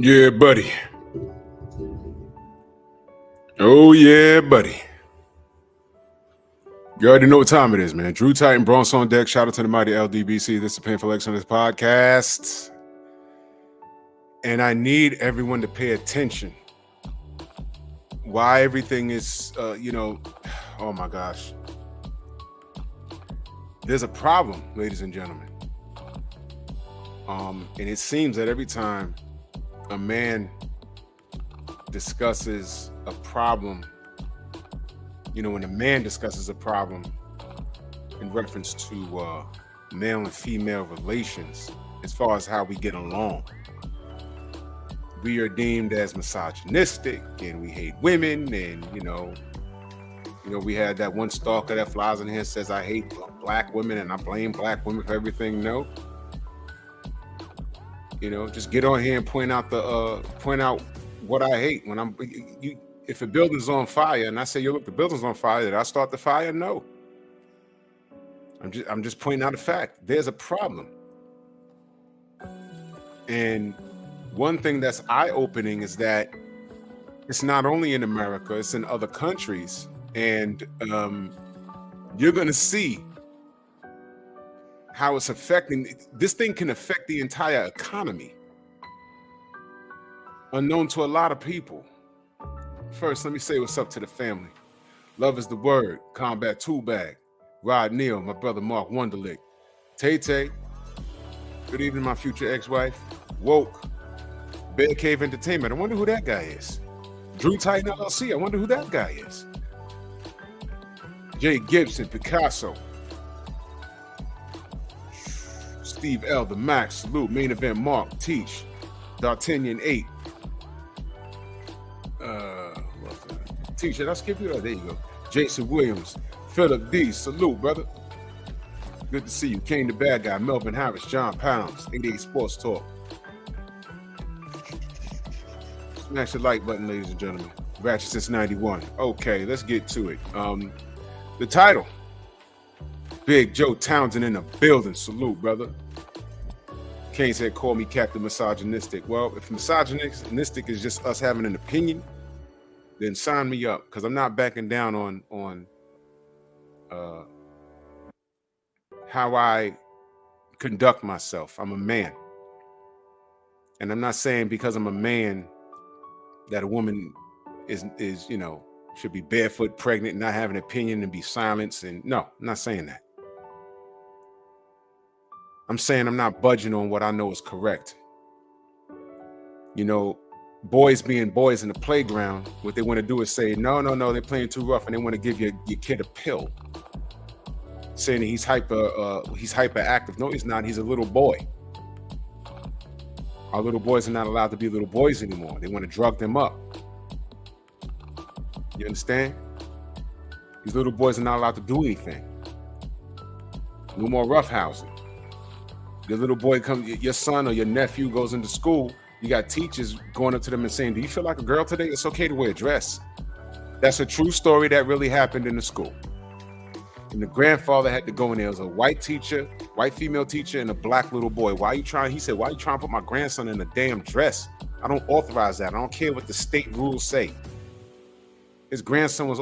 Yeah, buddy. Oh, yeah, buddy. You already know what time it is, man. Drew Titan, Bronx on deck. Shout out to the mighty LDBC. This is Painful X on this podcast. And I need everyone to pay attention. Why everything is, oh my gosh. There's a problem, ladies and gentlemen. And it seems that every time a man discusses a problem, when a man discusses a problem in reference to male and female relations, as far as how we get along, we are deemed as misogynistic and we hate women. And, we had that one stalker that flies in here and says, I hate black women and I blame black women for everything. No. Just get on here and point out what I hate. When if a building's on fire and I say, yo, look, the building's on fire, did I start the fire? No. I'm just pointing out a fact. There's a problem. And one thing that's eye-opening is that it's not only in America, it's in other countries. And you're going to see how it's affecting. This thing can affect the entire economy, unknown to a lot of people. First, let me say what's up to the family. Love is the word. Combat Tool Bag. Rod Neal, my brother Mark Wonderlick. Tay-Tay. Good evening, my future ex-wife. Woke. Bear Cave Entertainment. I wonder who that guy is. Drew Titan LLC. I wonder who that guy is. Jay Gibson, Picasso. Steve L, the Max, salute. Main Event Mark, Teach. D'Artagnan 8. Teach, did I skip you? Oh, there you go. Jason Williams. Philip D, salute, brother. Good to see you. Kane the Bad Guy. Melvin Harris. John Pounds. 88 Sports Talk. Smash the like button, ladies and gentlemen. Ratchet since 91. Okay, let's get to it. The title. Big Joe Townsend in the building. Salute, brother. Kane said, call me Captain Misogynistic. Well, if misogynistic is just us having an opinion, then sign me up, because I'm not backing down on how I conduct myself. I'm a man. And I'm not saying because I'm a man that a woman is should be barefoot, pregnant, not have an opinion and be silenced. And no, I'm not saying that. I'm saying I'm not budging on what I know is correct. Boys being boys in the playground, what they want to do is say, no, they're playing too rough, and they want to give your kid a pill, saying that he's hyperactive. No, he's not. He's a little boy. Our little boys are not allowed to be little boys anymore. They want to drug them up. You understand? These little boys are not allowed to do anything. No more roughhousing. Your little boy your son or your nephew goes into school. You got teachers going up to them and saying, do you feel like a girl today? It's okay to wear a dress. That's a true story that really happened in the school. And the grandfather had to go in there. It was a white female teacher, and a black little boy. He said, why are you trying to put my grandson in a damn dress? I don't authorize that. I don't care what the state rules say. His grandson was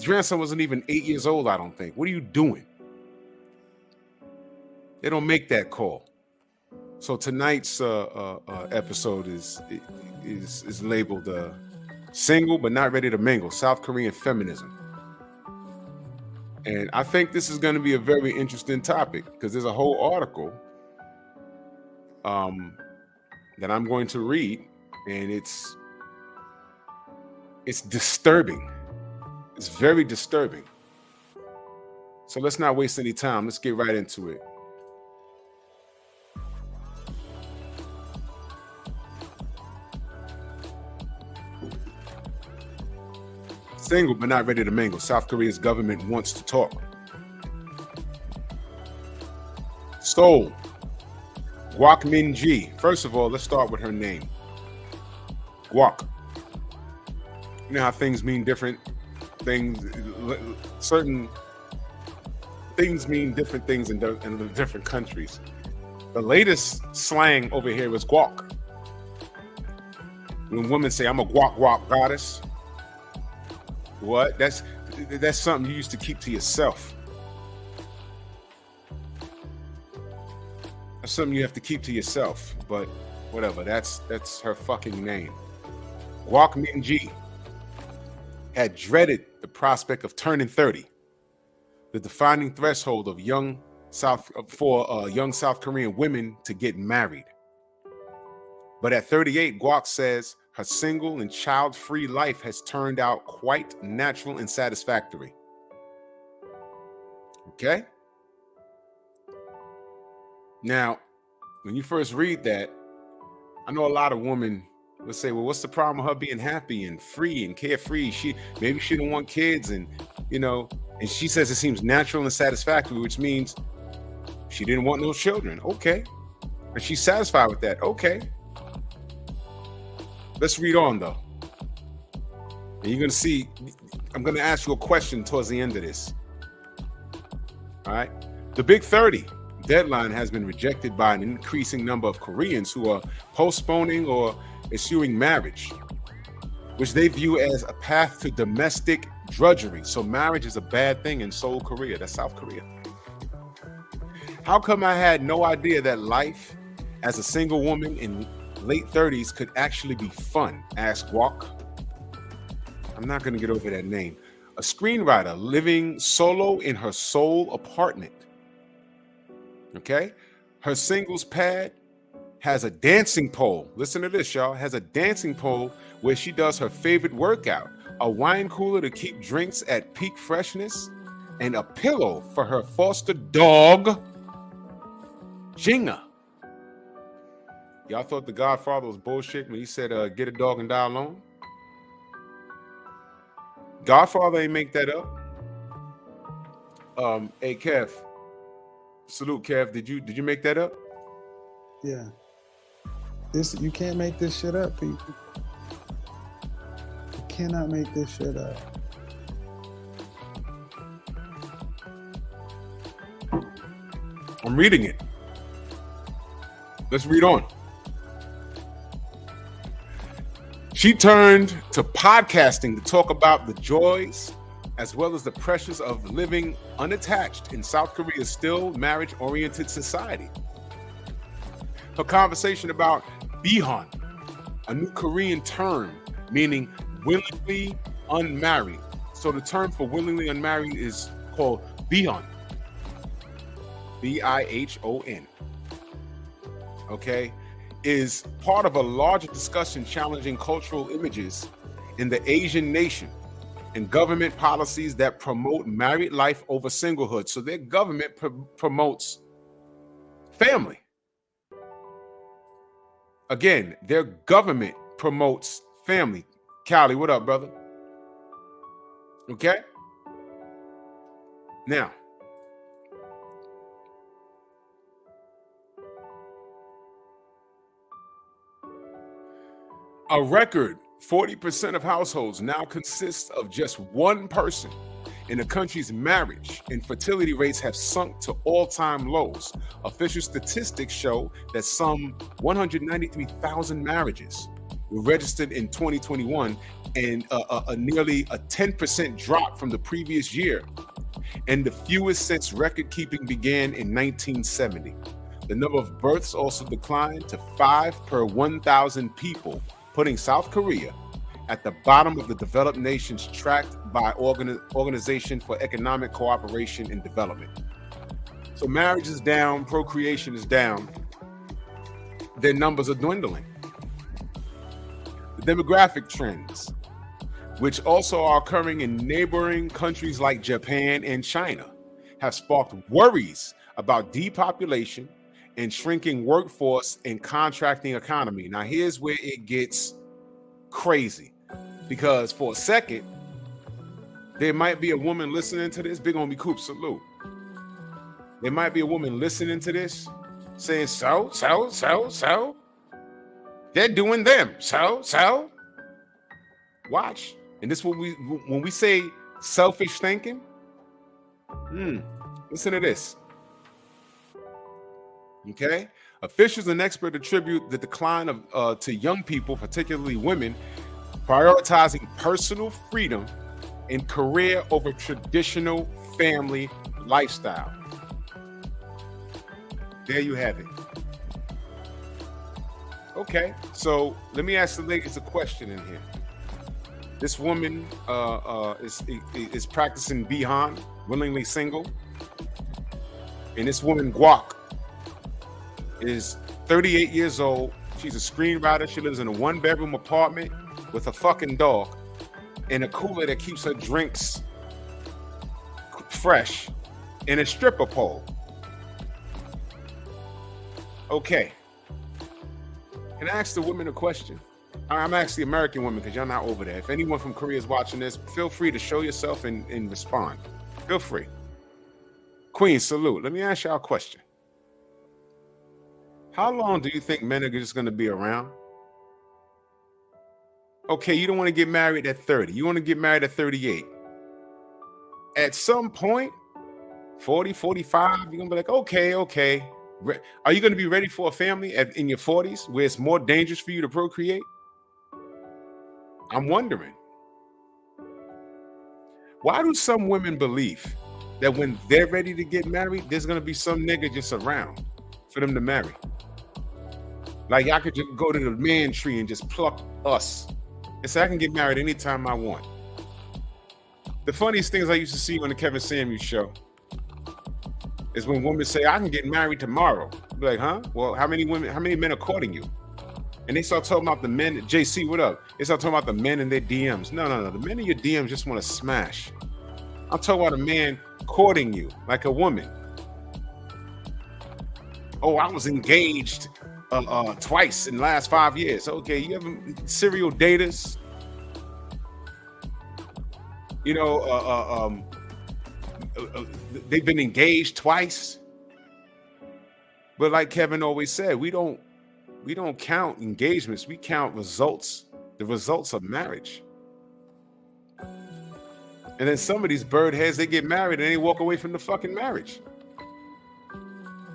grandson wasn't even 8 years old, I don't think. What are you doing? They don't make that call. So tonight's episode is labeled Single but Not Ready to Mingle, South Korean Feminism. And I think this is going to be a very interesting topic, because there's a whole article that I'm going to read, and it's disturbing. It's very disturbing. So let's not waste any time. Let's get right into it. Single but not ready to mingle. South Korea's government wants to talk. Seoul. Guak Min Ji. First of all, let's start with her name. Guak. You know how things mean different things. Certain things mean different things in different countries. The latest slang over here is guac. When women say, I'm a guac guac goddess. What? That's something you used to keep to yourself. That's something you have to keep to yourself. But whatever, that's her fucking name. Guac Minji had dreaded the prospect of turning 30, the defining threshold of young South Korean women to get married. But at 38, Guac says her single and child-free life has turned out quite natural and satisfactory. Okay? Now, when you first read that, I know a lot of women will say, well, what's the problem with her being happy and free and carefree? Maybe she don't want kids, and and she says it seems natural and satisfactory, which means she didn't want no children. Okay. And she's satisfied with that. Okay. Let's read on, though. And you're going to see, I'm going to ask you a question towards the end of this. All right. The Big 30 deadline has been rejected by an increasing number of Koreans who are postponing or eschewing marriage, which they view as a path to domestic drudgery. So marriage is a bad thing in Seoul, Korea. That's South Korea. How come I had no idea that life as a single woman in late 30s could actually be fun? Asked Guac. I'm not going to get over that name. A screenwriter living solo in her Seoul apartment. Okay? Her singles pad has a dancing pole. Listen to this, y'all. Has a dancing pole where she does her favorite workout. A wine cooler to keep drinks at peak freshness, and a pillow for her foster dog, Jinga. Y'all thought The Godfather was bullshit when he said, get a dog and die alone? Godfather ain't make that up. Hey, Kev. Salute, Kev. Did you make that up? Yeah. You can't make this shit up, people. You cannot make this shit up. I'm reading it. Let's read on. She turned to podcasting to talk about the joys as well as the pressures of living unattached in South Korea's still marriage-oriented society. Her conversation about Bihon, a new Korean term meaning willingly unmarried. So the term for willingly unmarried is called Bihon. B-I-H-O-N. Okay? Is part of a larger discussion challenging cultural images in the Asian nation and government policies that promote married life over singlehood. So their government promotes family. Again, their government promotes family. Callie, what up, brother? Okay? Now, a record 40% of households now consist of just one person. In the country's marriage and fertility rates have sunk to all-time lows. Official statistics show that some 193,000 marriages were registered in 2021, and nearly a 10% drop from the previous year, and the fewest since record-keeping began in 1970. The number of births also declined to 5 per 1,000 people, putting South Korea at the bottom of the developed nations tracked by Organization for Economic Cooperation and Development. So marriage is down, procreation is down, their numbers are dwindling. The demographic trends, which also are occurring in neighboring countries like Japan and China, have sparked worries about depopulation and shrinking workforce and contracting economy. Now, here's where it gets crazy, because for a second, there might be a woman listening to this. Big on me, Coop, salute. There might be a woman listening to this saying, so. They're doing them. So. Watch. And this is what when we say selfish thinking, listen to this. Okay, officials and experts attribute the decline of to young people, particularly women, prioritizing personal freedom and career over traditional family lifestyle. There you have it. Okay, so let me ask the ladies a question in here. This woman is practicing Bihan, willingly single, and this woman Guak is 38 years old. She's a screenwriter. She lives in a 1-bedroom apartment with a fucking dog and a cooler that keeps her drinks fresh and a stripper pole. Okay. Can I ask the women a question? I'm asking the American women because y'all not over there. If anyone from Korea is watching this, feel free to show yourself and respond. Feel free. Queen, salute. Let me ask y'all a question. How long do you think men are just going to be around? Okay, you don't want to get married at 30. You want to get married at 38. At some point, 40, 45, you're going to be like, okay. Are you going to be ready for a family in your 40s where it's more dangerous for you to procreate? I'm wondering. Why do some women believe that when they're ready to get married, there's going to be some nigga just around for them to marry? Like I could just go to the man tree and just pluck us and say I can get married anytime I want. The funniest things I used to see on the Kevin Samuels show is when women say I can get married tomorrow. I'd be like, huh? Well, how many men are courting you? And they start talking about the men. JC, what up? They start talking about the men in their DMs. No. The men in your DMs just want to smash. I'm talking about a man courting you like a woman. Oh, I was engaged twice in the last 5 years. Okay, you have serial daters. You know, they've been engaged twice. But like Kevin always said, we don't count engagements. We count results, the results of marriage. And then some of these bird heads, they get married and they walk away from the fucking marriage.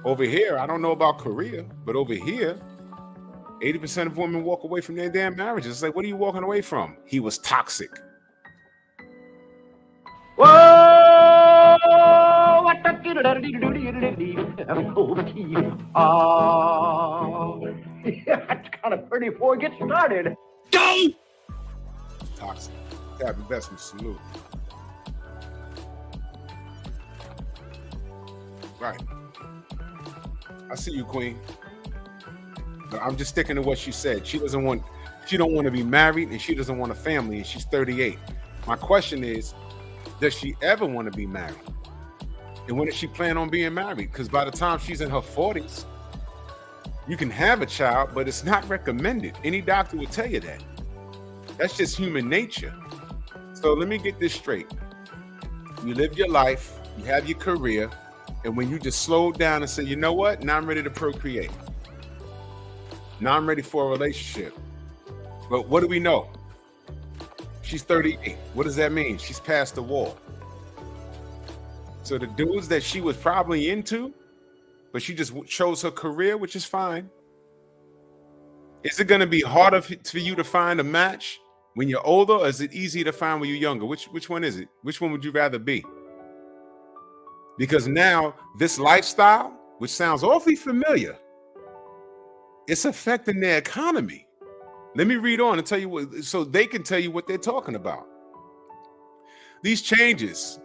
Over here, I don't know about Korea, but over here, 80% of women walk away from their damn marriages. It's like, what are you walking away from? He was toxic. Whoa! What the that's kind of pretty before it gets started. Go! Toxic. Happy investment salute. Right. I see you, Queen. But I'm just sticking to what she said. She don't want to be married and she doesn't want a family and she's 38. My question is, does she ever want to be married? And when does she plan on being married? Because by the time she's in her 40s, you can have a child, but it's not recommended. Any doctor would tell you that. That's just human nature. So let me get this straight. You live your life, you have your career, and when you just slow down and say, you know what? Now I'm ready to procreate. Now I'm ready for a relationship. But what do we know? She's 38. What does that mean? She's past the wall. So the dudes that she was probably into, but she just chose her career, which is fine. Is it going to be harder for you to find a match when you're older, or is it easier to find when you're younger? Which one is it? Which one would you rather be? Because now this lifestyle, which sounds awfully familiar, it's affecting their economy. Let me read on and tell you what, so they can tell you what they're talking about. These changes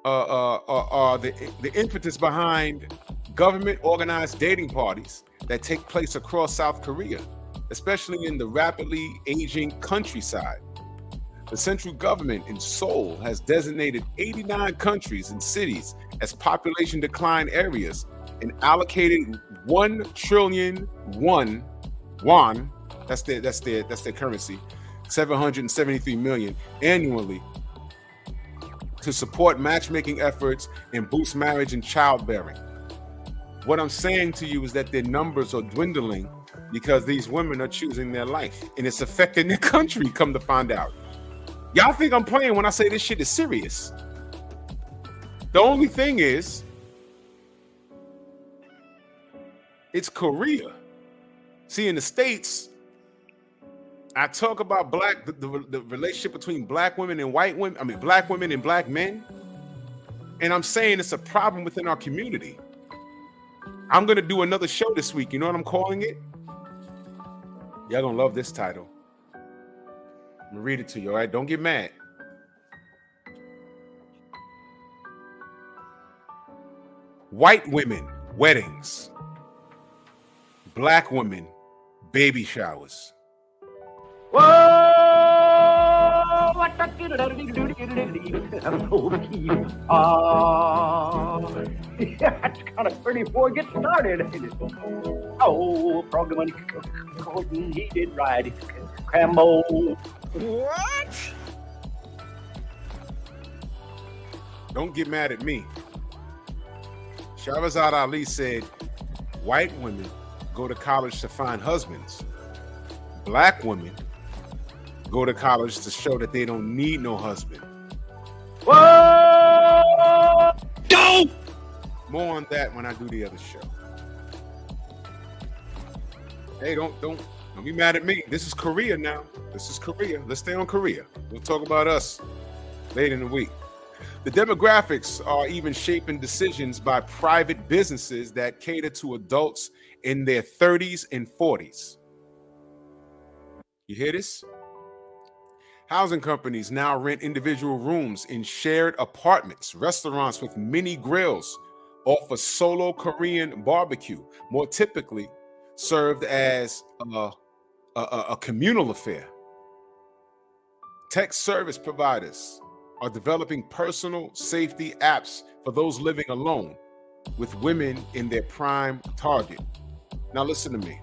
are the impetus behind government organized dating parties that take place across South Korea, especially in the rapidly aging countryside. The central government in Seoul has designated 89 countries and cities as population decline areas and allocated 1 trillion won, that's their currency, 773 million annually to support matchmaking efforts and boost marriage and childbearing. What I'm saying to you is that their numbers are dwindling because these women are choosing their life and it's affecting their country, come to find out. Y'all think I'm playing when I say this shit is serious. The only thing is, It's Korea. See, in the States, I talk about the relationship between black women and white women. I mean, black women and black men. And I'm saying it's a problem within our community. I'm going to do another show this week. You know what I'm calling it? Y'all going to love this title. I'm going to read it to you, all right? Don't get mad. White women, weddings. Black women, baby showers. Whoa! What the that's kind of pretty before it gets started. Oh, program he did right. Crambo. What? Don't get mad at me. Shahrazad Ali said, white women go to college to find husbands. Black women go to college to show that they don't need no husband. Whoa! Don't! More on that when I do the other show. Hey, don't be mad at me. This is Korea now. This is Korea. Let's stay on Korea. We'll talk about us later in the week. The demographics are even shaping decisions by private businesses that cater to adults in their 30s and 40s. You hear this? Housing companies now rent individual rooms in shared apartments. Restaurants with mini grills offer solo Korean barbecue, more typically served as a communal affair. Tech service providers are developing personal safety apps for those living alone, with women in their prime target. Now listen to me.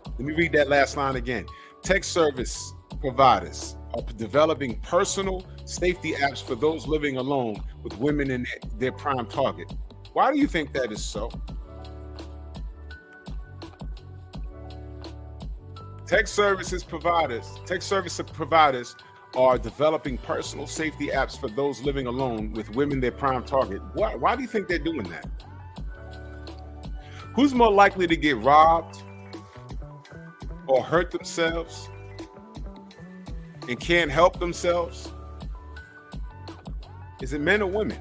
Let me read that last line again. Tech service providers are developing personal safety apps for those living alone, with women in their prime target. Why do you think that is so? Tech service providers are developing personal safety apps for those living alone, with women their prime target. Why do you think they're doing that? Who's more likely to get robbed or hurt themselves and can't help themselves? Is it men or women?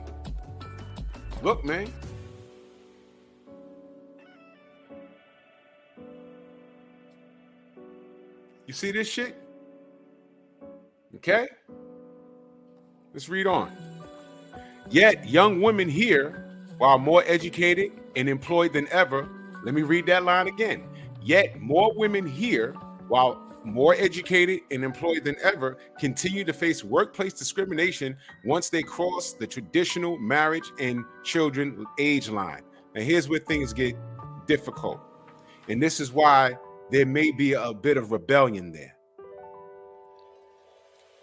Look, man. You see this shit? Okay? Let's read on. Yet young women here, while more educated and employed than ever, let me read that line again. Yet more women here, while more educated and employed than ever, continue to face workplace discrimination once they cross the traditional marriage and children age line. Now here's where things get difficult. And this is why there may be a bit of rebellion there.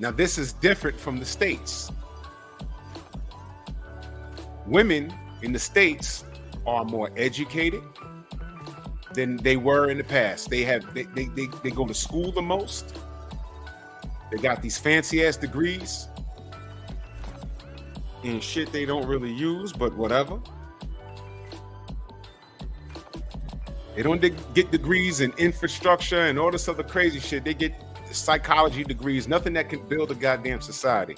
Now, this is different from the States. Women in the States are more educated than they were in the past. They go to school the most. They got these fancy ass degrees and shit they don't really use, but whatever. They don't get degrees in infrastructure and all this other crazy shit. They get psychology degrees, nothing that can build a goddamn society.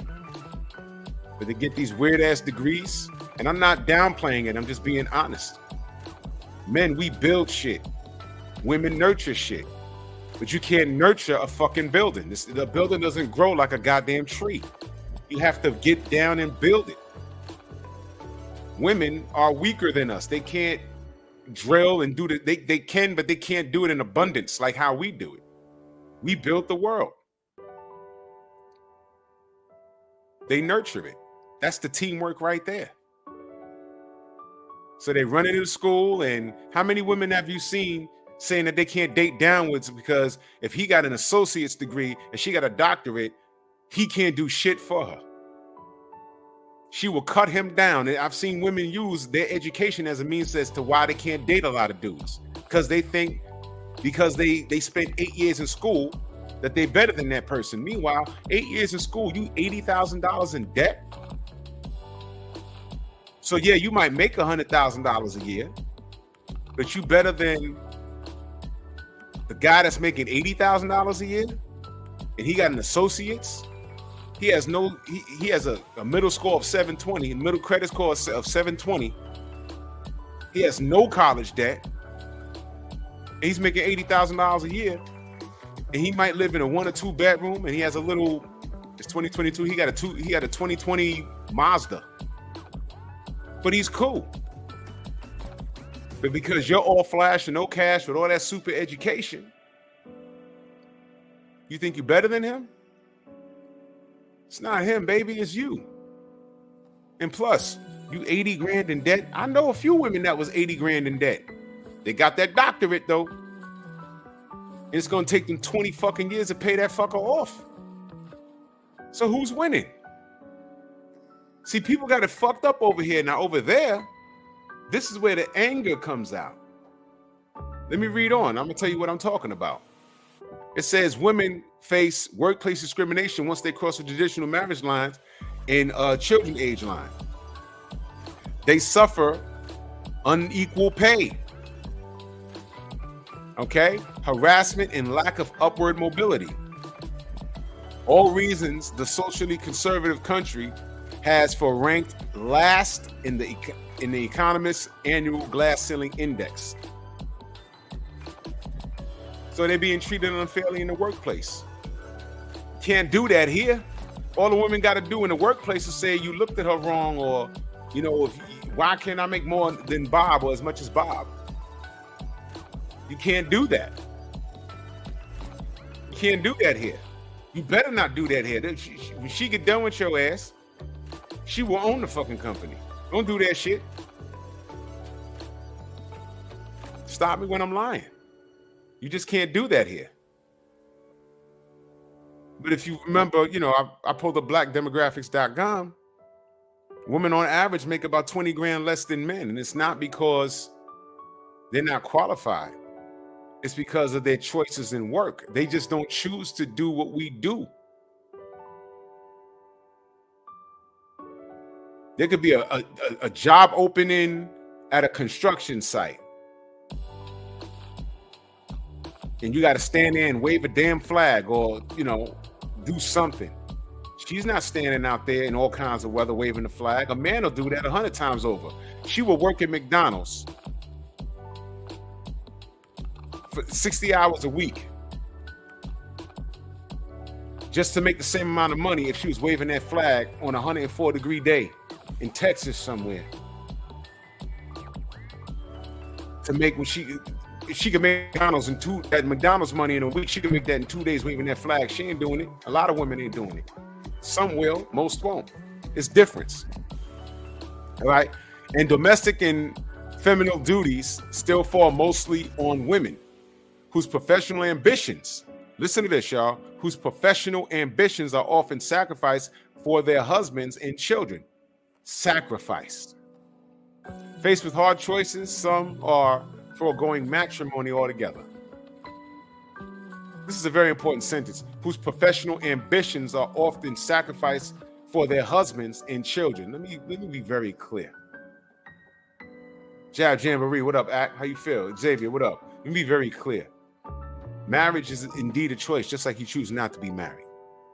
But they get these weird ass degrees, and I'm not downplaying it, I'm just being honest. Men, we build shit. Women nurture shit. But you can't nurture a fucking building. The building doesn't grow like a goddamn tree. You have to get down and build it. Women are weaker than us. They can't drill and do the, they can, but they can't do it in abundance like how we do it. We built the world. They nurture it. That's the teamwork right there. So they run into school, and how many women have you seen saying that they can't date downwards because if he got an associate's degree and she got a doctorate, he can't do shit for her. She will cut him down. And I've seen women use their education as a means as to why they can't date a lot of dudes, because they think because they spent 8 years in school that they're better than that person. Meanwhile, 8 years in school, you $80,000 in debt. So yeah, you might make $100,000 a year, but you better than the guy that's making $80,000 a year and he got an associate's. He has no, he has a middle score of 720, middle credit score of 720. He has no college debt. And he's making $80,000 a year. And he might live in a 1 or 2 bedroom, and he has a little, it's 2022, he had a 2020 Mazda. But he's cool. But because you're all flash and no cash with all that super education, you think you're better than him? It's not him, baby, it's you. And plus, you 80 grand in debt. I know a few women that was 80 grand in debt. They got that doctorate though. It's gonna take them 20 fucking years to pay that fucker off. So who's winning? See, people got it fucked up over here. Now over there, this is where the anger comes out. Let me read on. I'm gonna tell you what I'm talking about. It says women face workplace discrimination once they cross the traditional marriage lines and children age line. They suffer unequal pay, okay? Harassment and lack of upward mobility. All reasons the socially conservative country has for ranked last in the Economist's annual glass ceiling index. So they're being treated unfairly in the workplace. Can't do that here. All the women got to do in the workplace is say you looked at her wrong, or why can't I make more than Bob or as much as Bob? You can't do that. You can't do that here. You better not do that here. When she get done with your ass, she will own the fucking company. Don't do that shit. Stop me when I'm lying. You just can't do that here. But if you remember, I pulled up blackdemographics.com. Women on average make about 20 grand less than men. And it's not because they're not qualified. It's because of their choices in work. They just don't choose to do what we do. There could be a job opening at a construction site. And you got to stand there and wave a damn flag or, do something. She's not standing out there in all kinds of weather waving the flag. A man will do that 100 times over. She will work at McDonald's for 60 hours a week just to make the same amount of money if she was waving that flag on a 104-degree day in Texas somewhere. To make what if she can make that McDonald's money in a week, she can make that in 2 days waving that flag. She ain't doing it. A lot of women ain't doing it. Some will, most won't. It's difference. All right. And domestic and feminine duties still fall mostly on women whose professional ambitions, listen to this, y'all, whose professional ambitions are often sacrificed for their husbands and children. Sacrificed. Faced with hard choices, some are foregoing matrimony altogether. This is a very important sentence. Whose professional ambitions are often sacrificed for their husbands and children. Let me be very clear. Jab Jamboree, what up, Act? How you feel? Xavier, what up? Let me be very clear. Marriage is indeed a choice, just like you choose not to be married.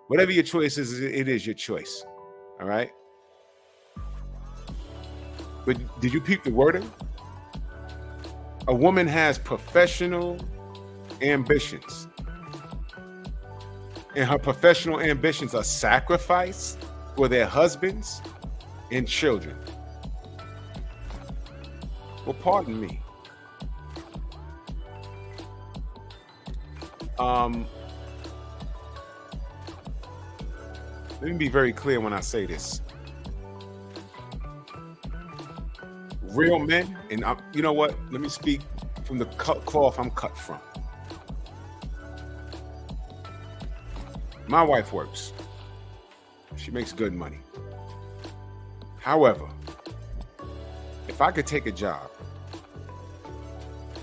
Whatever your choice is, it is your choice. All right? But did you peep the wording? A woman has professional ambitions. And her professional ambitions are sacrificed for their husbands and children. Well, pardon me. Let me be very clear when I say this. Real men, and you know what? Let me speak from the cloth I'm cut from. My wife works. She makes good money. However, if I could take a job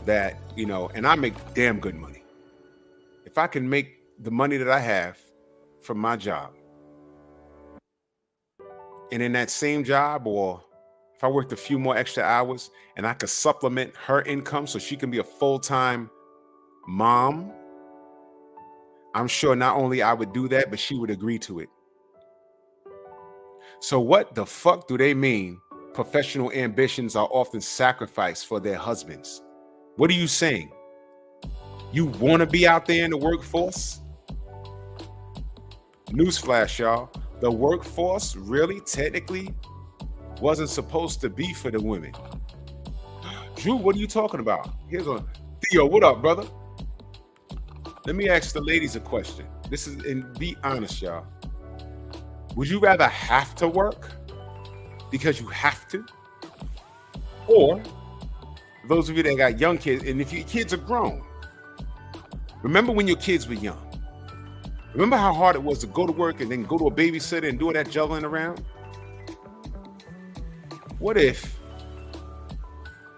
that, and I make damn good money. If I can make the money that I have from my job, and in that same job or if I worked a few more extra hours and I could supplement her income so she can be a full-time mom, I'm sure not only I would do that, but she would agree to it. So what the fuck do they mean professional ambitions are often sacrificed for their husbands? What are you saying? You want to be out there in the workforce? Newsflash, y'all. The workforce really technically wasn't supposed to be for the women. Drew, what are you talking about? Here's one. Theo, what up, brother? Let me ask the ladies a question. This is, and be honest, y'all. Would you rather have to work because you have to? Or those of you that got young kids, and if your kids are grown, remember when your kids were young? Remember how hard it was to go to work and then go to a babysitter and do all that juggling around? What if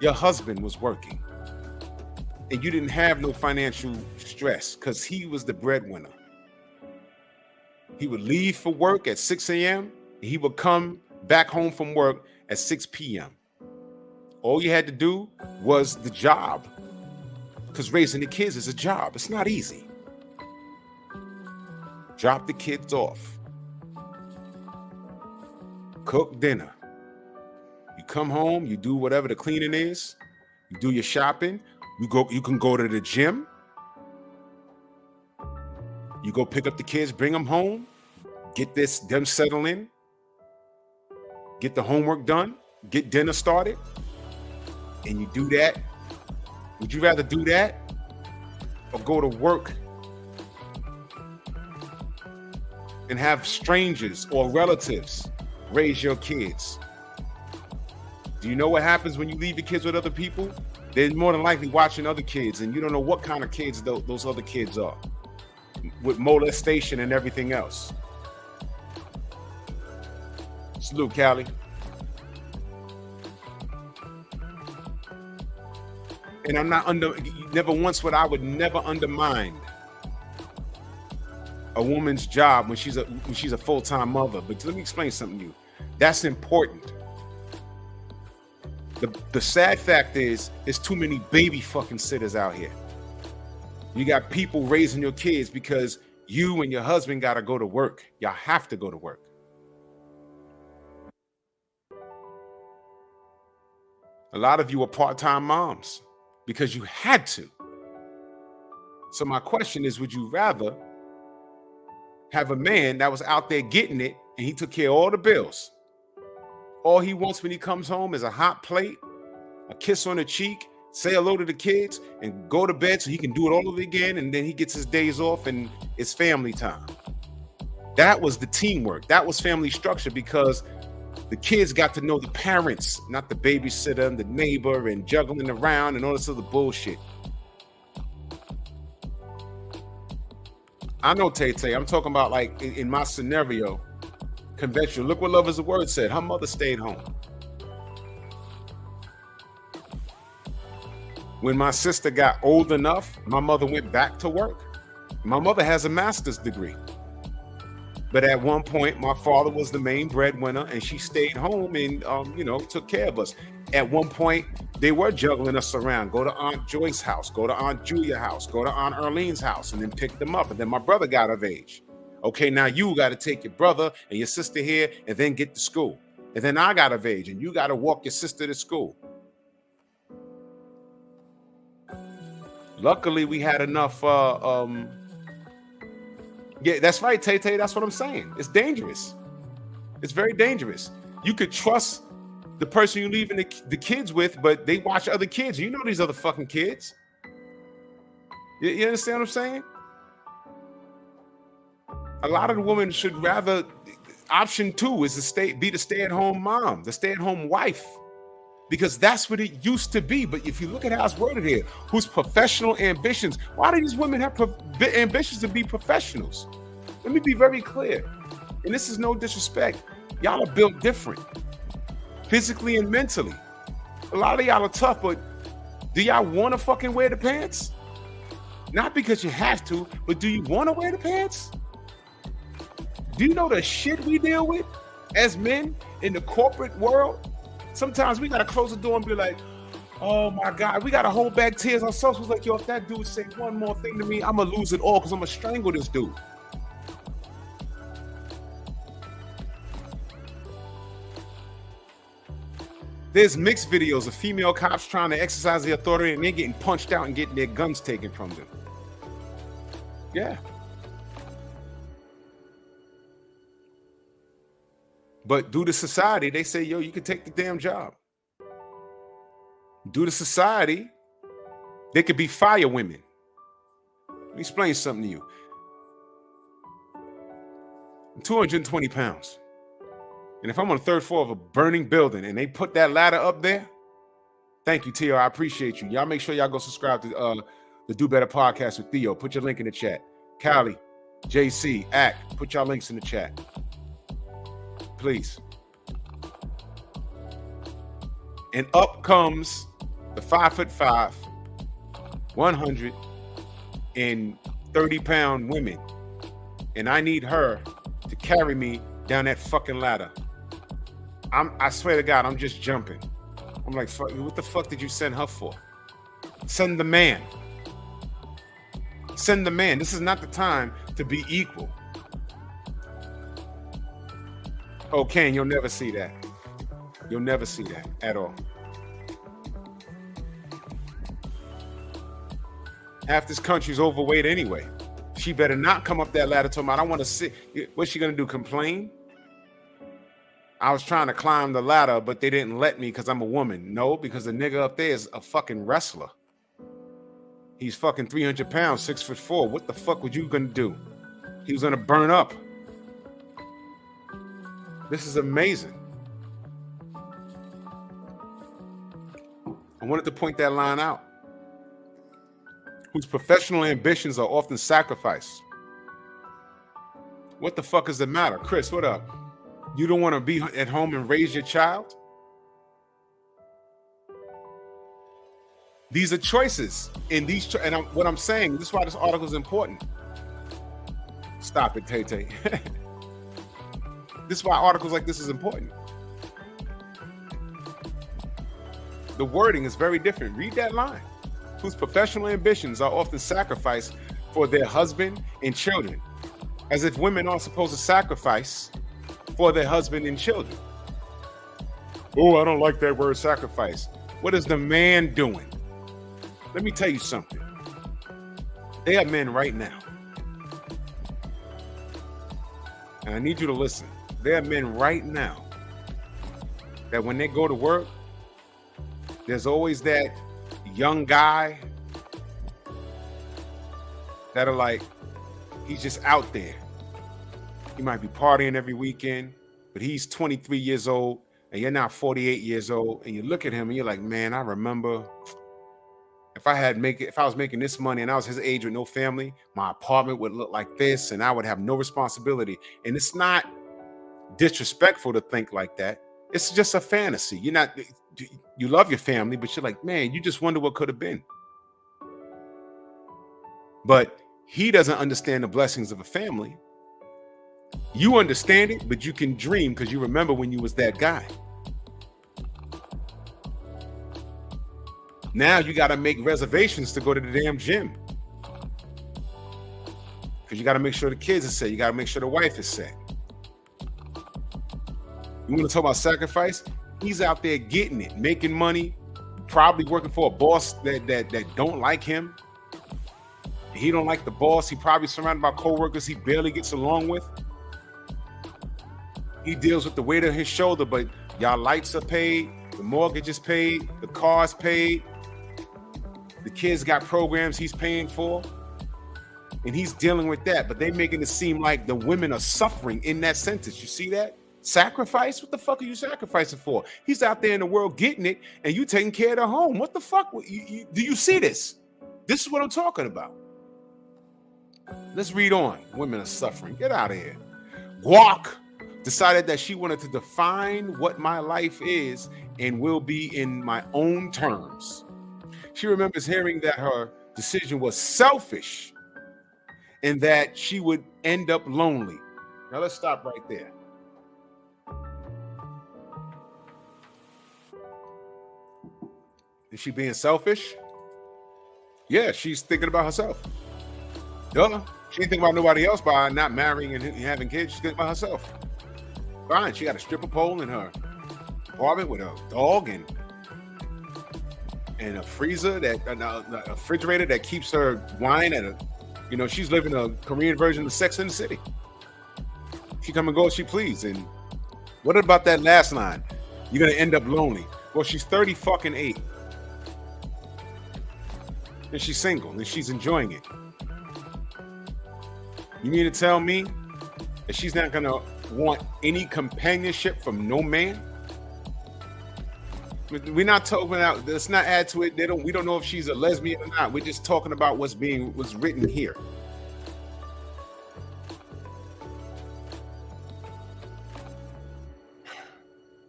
your husband was working and you didn't have no financial stress because he was the breadwinner? He would leave for work at 6 a.m. and he would come back home from work at 6 p.m. All you had to do was the job, because raising the kids is a job. It's not easy. Drop the kids off. Cook dinner. You come home, you do whatever the cleaning is, you do your shopping, you can go to the gym. You go pick up the kids, bring them home, get them settled in, get the homework done, get dinner started, and you do that. Would you rather do that or go to work and have strangers or relatives raise your kids? Do you know what happens when you leave your kids with other people? They're more than likely watching other kids, and you don't know what kind of kids those other kids are, with molestation and everything else. Salute, Callie. And I'm not never once I would never undermine a woman's job when she's a full-time mother. But let me explain something to you. That's important. The sad fact is, there's too many baby fucking sitters out here. You got people raising your kids because you and your husband got to go to work. Y'all have to go to work. A lot of you are part-time moms because you had to. So my question is, would you rather have a man that was out there getting it and he took care of all the bills? All he wants when he comes home is a hot plate, a kiss on the cheek, say hello to the kids, and go to bed so he can do it all over again, and then he gets his days off and it's family time. That was the teamwork. That was family structure, because the kids got to know the parents, not the babysitter and the neighbor and juggling around and all this other bullshit. I know, Tay-Tay, I'm talking about, like, in my scenario, conventional. Look what Love Is a Word said. Her mother stayed home. When my sister got old enough, my mother went back to work. My mother has a master's degree. But at one point, my father was the main breadwinner, and she stayed home and, took care of us. At one point, they were juggling us around. Go to Aunt Joyce's house, go to Aunt Julia's house, go to Aunt Erlene's house, and then pick them up. And then my brother got of age. Okay, now you got to take your brother and your sister here and then get to school. And then I got of age, and you got to walk your sister to school. Luckily, we had enough. Yeah, that's right, Tay-Tay. That's what I'm saying. It's dangerous. It's very dangerous. You could trust the person you're leaving the kids with, but they watch other kids. You know these other fucking kids. You understand what I'm saying? A lot of the women should rather, option 2 is to be the stay-at-home mom, the stay-at-home wife, because that's what it used to be. But if you look at how it's worded here, whose professional ambitions, why do these women have ambitions to be professionals? Let me be very clear, and this is no disrespect. Y'all are built different, physically and mentally. A lot of y'all are tough, but do y'all want to fucking wear the pants? Not because you have to, but do you want to wear the pants? Do you know the shit we deal with as men in the corporate world? Sometimes we gotta close the door and be like, oh my God, we gotta hold back tears ourselves. We're like, yo, if that dude say one more thing to me, I'm gonna lose it all because I'm gonna strangle this dude. There's mixed videos of female cops trying to exercise their authority and they're getting punched out and getting their guns taken from them. Yeah. But due to society, they say, yo, you can take the damn job. Due to society, they could be fire women. Let me explain something to you. I'm 220 pounds. And if I'm on the third floor of a burning building and they put that ladder up there, thank you, Theo. I appreciate you. Y'all make sure y'all go subscribe to the Do Better podcast with Theo. Put your link in the chat. Callie, JC, Act, put y'all links in the chat. Please. And up comes the 5'5", 130-pound women. And I need her to carry me down that fucking ladder. I swear to God, I'm just jumping. I'm like, fuck, what the fuck did you send her for? Send the man. Send the man. This is not the time to be equal. Oh, Ken, you'll never see that. You'll never see that at all. Half this country's overweight anyway. She better not come up that ladder to me. I don't want to sit. What's she gonna do? Complain? I was trying to climb the ladder, but they didn't let me because I'm a woman. No, because the nigga up there is a fucking wrestler. He's fucking 300 pounds, 6'4". What the fuck were you gonna do? He was gonna burn up. This is amazing. I wanted to point that line out. Whose professional ambitions are often sacrificed. What the fuck is the matter? Chris, what up? You don't want to be at home and raise your child? These are choices. And what I'm saying, this is why this article is important. Stop it, Tay-Tay. This is why articles like this is important. The wording is very different. Read that line. Whose professional ambitions are often sacrificed for their husband and children. As if women aren't supposed to sacrifice for their husband and children. Oh, I don't like that word sacrifice. What is the man doing? Let me tell you something. They are men right now. And I need you to listen. There are men right now that when they go to work, there's always that young guy that are like, he's just out there. He might be partying every weekend, but he's 23 years old and you're now 48 years old. And you look at him and you're like, man, I remember if I was making this money and I was his age with no family, my apartment would look like this and I would have no responsibility. And it's not disrespectful to think like that. It's just a fantasy. You love your family, but you're like, man, you just wonder what could have been. But he doesn't understand the blessings of a family. You understand it, but you can dream because you remember when you was that guy. Now you got to make reservations to go to the damn gym. Because you got to make sure the kids are set. You got to make sure the wife is set. You want to talk about sacrifice? He's out there getting it, making money, probably working for a boss that don't like him. He don't like the boss. He probably surrounded by co-workers he barely gets along with. He deals with the weight of his shoulder, but y'all lights are paid, the mortgage is paid, the car's paid, the kids got programs he's paying for, and he's dealing with that. But they making it seem like the women are suffering in that sentence. You see that? Sacrifice? What the fuck are you sacrificing for? He's out there in the world getting it, and you taking care of the home. What the fuck? Do you see this? This is what I'm talking about. Let's read on. Women are suffering. Get out of here. Guac decided that she wanted to define what my life is and will be in my own terms. She remembers hearing that her decision was selfish and that she would end up lonely. Now let's stop right there. Is she being selfish? Yeah, she's thinking about herself. Duh. She ain't thinking about nobody else by not marrying and having kids. She's thinking about herself. Fine, she got a stripper pole in her apartment with a dog and a freezer a refrigerator that keeps her wine at a, she's living a Korean version of Sex in the City. She come and go as she please. And what about that last line? You're gonna end up lonely. Well, she's 30-fucking-8. And she's single and she's enjoying it. You mean to tell me that she's not gonna want any companionship from no man? We're not talking about, let's not add to it. We don't know if she's a lesbian or not. We're just talking about what's written here.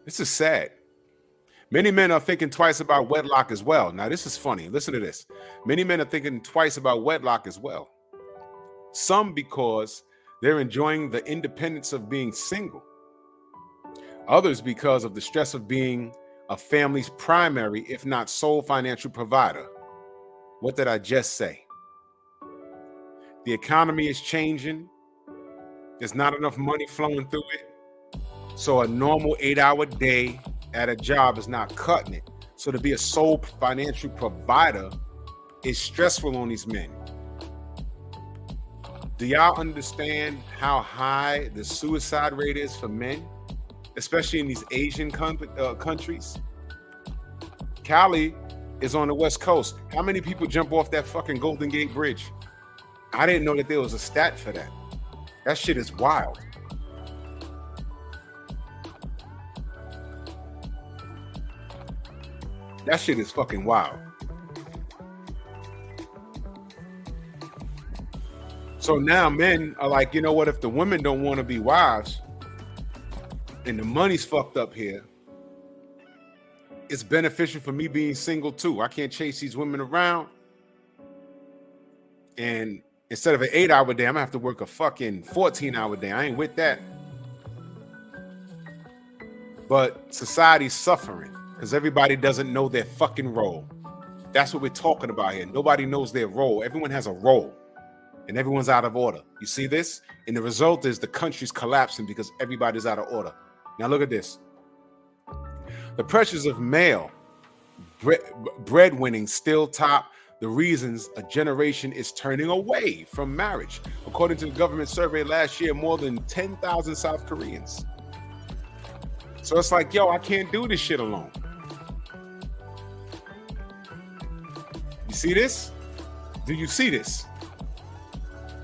This is sad. Many men are thinking twice about wedlock as well. Now, this is funny. Listen to this. Many men are thinking twice about wedlock as well. Some because they're enjoying the independence of being single. Others because of the stress of being a family's primary, if not sole financial provider. What did I just say? The economy is changing. There's not enough money flowing through it. So a normal 8-hour day at a job is not cutting it. So to be a sole financial provider is stressful on these men. Do y'all understand how high the suicide rate is for men, especially in these Asian countries? Cali is on the West Coast. How many people jump off that fucking Golden Gate Bridge? I didn't know that there was a stat for that. That shit is wild. That shit is fucking wild. So now men are like, you know what? If the women don't want to be wives and the money's fucked up here, it's beneficial for me being single too. I can't chase these women around. And instead of an 8-hour day, I'm gonna have to work a fucking 14-hour day. I ain't with that. But society's suffering because everybody doesn't know their fucking role. That's what we're talking about here. Nobody knows their role. Everyone has a role. And everyone's out of order. You see this? And the result is the country's collapsing because everybody's out of order. Now look at this. The pressures of male breadwinning still top the reasons a generation is turning away from marriage. According to the government survey last year, more than 10,000 South Koreans. So it's like, yo, I can't do this shit alone. You see this? Do you see this?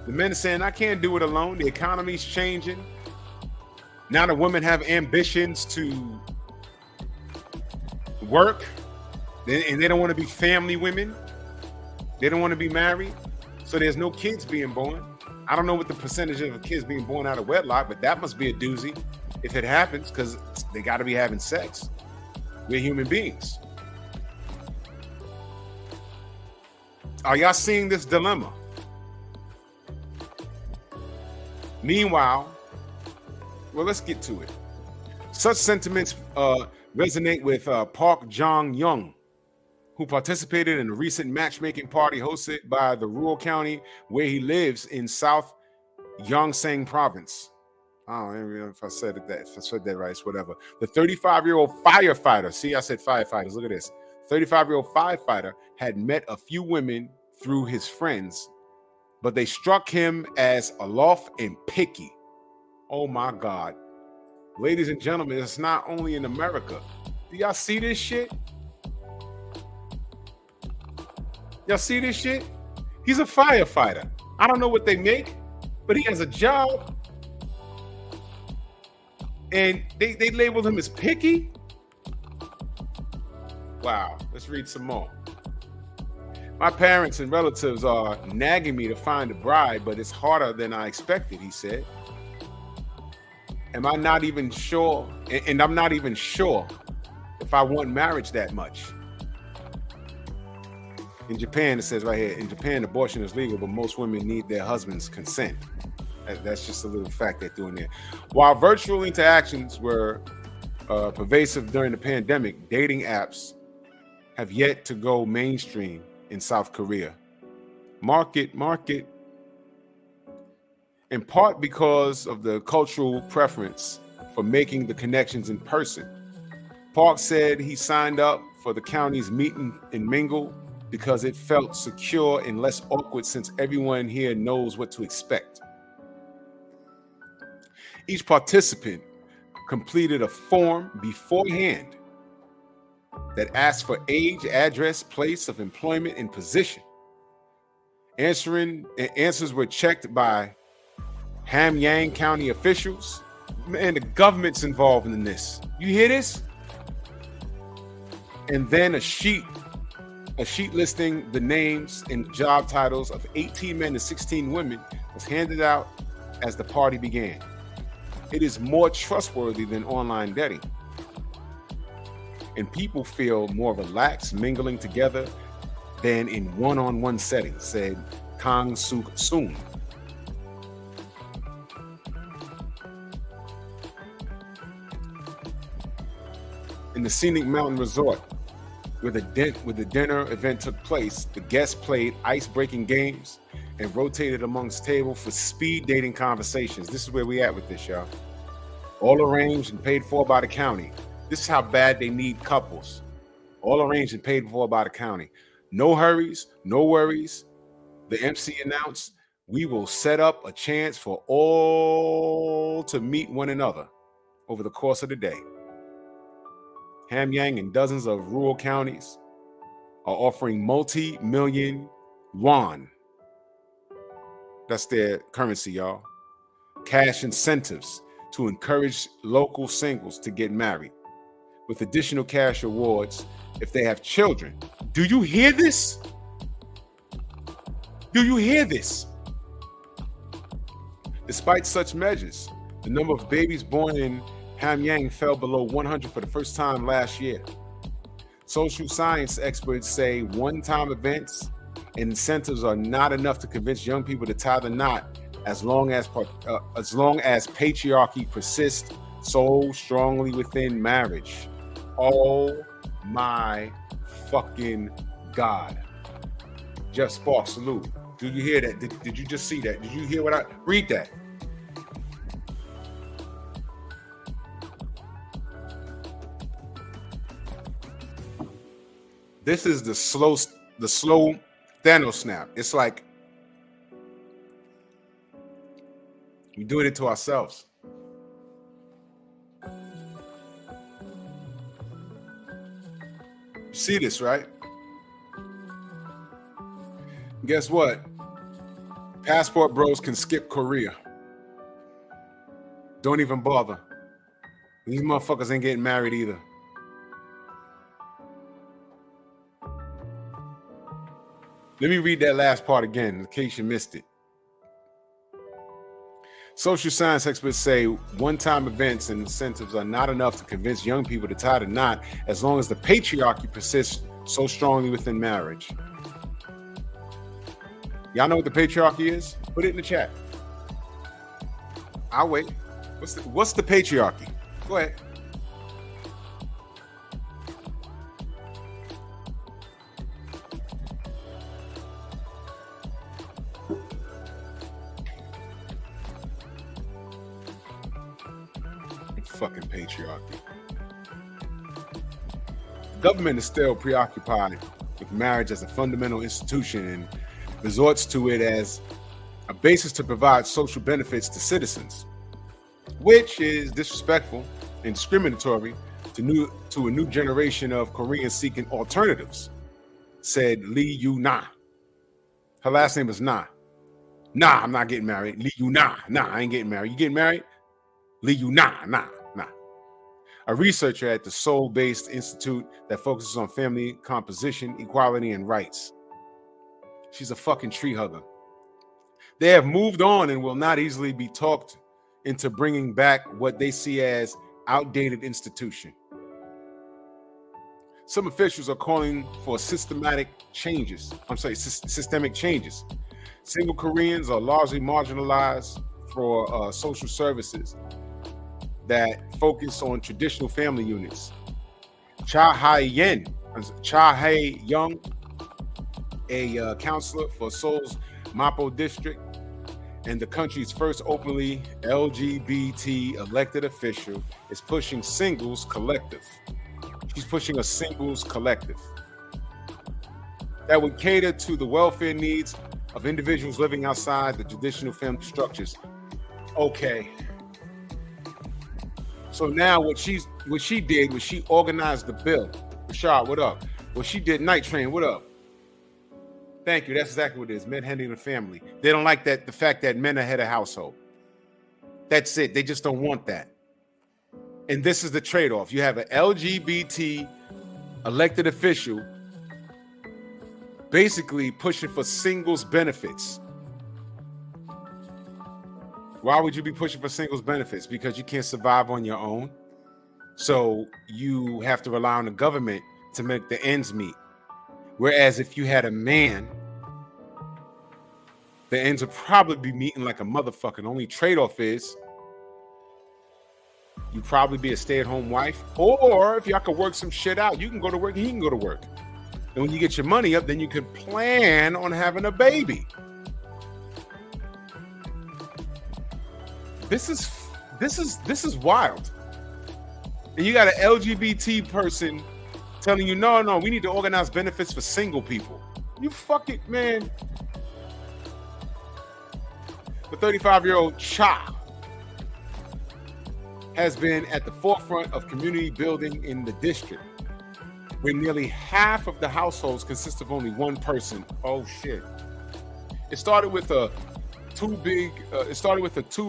The men are saying, I can't do it alone. The economy's changing. Now the women have ambitions to work, and they don't want to be family women. They don't want to be married. So there's no kids being born. I don't know what the percentage of kids being born out of wedlock, but that must be a doozy if it happens, because they got to be having sex. We're human beings. Are y'all seeing this dilemma? Meanwhile, well, let's get to it. Such sentiments resonate with Park Jong-young, who participated in a recent matchmaking party hosted by the rural county where he lives in South Gyeongsang province. I don't know if I said that right, it's whatever. The 35-year-old firefighter, see, I said firefighters, look at this. 35-year-old firefighter had met a few women through his friends, but they struck him as aloft and picky. Oh my God. Ladies and gentlemen, it's not only in America. Do y'all see this shit? Y'all see this shit? He's a firefighter. I don't know what they make, but he has a job. And they labeled him as picky? Wow, let's read some more. My parents and relatives are nagging me to find a bride, but it's harder than I expected, he said. Am I not even sure? And I'm not even sure if I want marriage that much. In Japan, it says right here, in Japan, abortion is legal, but most women need their husband's consent. That's just a little fact they're doing there. While virtual interactions were pervasive during the pandemic, dating apps have yet to go mainstream in South Korea. Market. In part because of the cultural preference for making the connections in person. Park said he signed up for the county's meet and mingle because it felt secure and less awkward since everyone here knows what to expect. Each participant completed a form beforehand that asked for age, address, place of employment, and position. Answers were checked by Hamgyong County officials. Man, the government's involved in this. You hear this? And then a sheet listing the names and job titles of 18 men and 16 women was handed out as the party began. It is more trustworthy than online dating. And people feel more relaxed mingling together than in one-on-one settings, said Kang Suk Soon. In the scenic mountain resort, where the dinner event took place, the guests played ice-breaking games and rotated amongst tables for speed dating conversations. This is where we at with this, y'all. All arranged and paid for by the county. This is how bad they need couples. All arranged and paid for by the county. No hurries, no worries. The MC announced, we will set up a chance for all to meet one another over the course of the day. Hamgyong and dozens of rural counties are offering multi-million won. That's their currency, y'all. Cash incentives to encourage local singles to get married, with additional cash awards if they have children. Do you hear this? Do you hear this? Despite such measures, the number of babies born in Hamgyong fell below 100 for the first time last year. Social science experts say one-time events and incentives are not enough to convince young people to tie the knot as long as patriarchy persists so strongly within marriage. Oh my fucking God. Jeff Sparks, salute. Did you hear that? Did you just see that? Did you hear what I read that? This is the slow Thanos snap. It's like we doing it to ourselves. You see this, right? Guess what? Passport bros can skip Korea. Don't even bother. These motherfuckers ain't getting married either. Let me read that last part again in case you missed it. Social science experts say one-time events and incentives are not enough to convince young people to tie the knot as long as the patriarchy persists so strongly within marriage. Y'all know what the patriarchy is? Put it in the chat. I'll wait. What's the patriarchy? Go ahead. Fucking patriarchy. The government is still preoccupied with marriage as a fundamental institution and resorts to it as a basis to provide social benefits to citizens, which is disrespectful and discriminatory to a new generation of Koreans seeking alternatives, said Lee Yu-na. Her last name is Na. Nah, I'm not getting married. Lee Yu-na. Nah, I ain't getting married. You getting married? Lee Yu-na. Nah. A researcher at the Seoul-based institute that focuses on family composition, equality, and rights. She's a fucking tree hugger. They have moved on and will not easily be talked into bringing back what they see as outdated institution. Some officials are calling for systemic changes. Single Koreans are largely marginalized for social services that focus on traditional family units. Cha Hai-yen, Cha Hae Young, a counselor for Seoul's Mapo district and the country's first openly LGBT elected official, is pushing singles collective. She's pushing a singles collective that would cater to the welfare needs of individuals living outside the traditional family structures. Okay. So now what she did was she organized the bill. Rashad, what up? Well, she did Night Train, what up? Thank you. That's exactly what it is. Men handling the family. They don't like the fact that men are head of household. That's it. They just don't want that. And this is the trade-off. You have an LGBT elected official basically pushing for singles benefits. Why would you be pushing for singles benefits? Because you can't survive on your own. So you have to rely on the government to make the ends meet. Whereas if you had a man, the ends would probably be meeting like a motherfucker. The only trade-off is you'd probably be a stay-at-home wife. Or if y'all could work some shit out, you can go to work, he can go to work. And when you get your money up, then you can plan on having a baby. This is wild. And you got an LGBT person telling you, no, we need to organize benefits for single people. You fucking, man. The 35-year-old Cha has been at the forefront of community building in the district, where nearly half of the households consist of only one person. Oh shit! It started with a too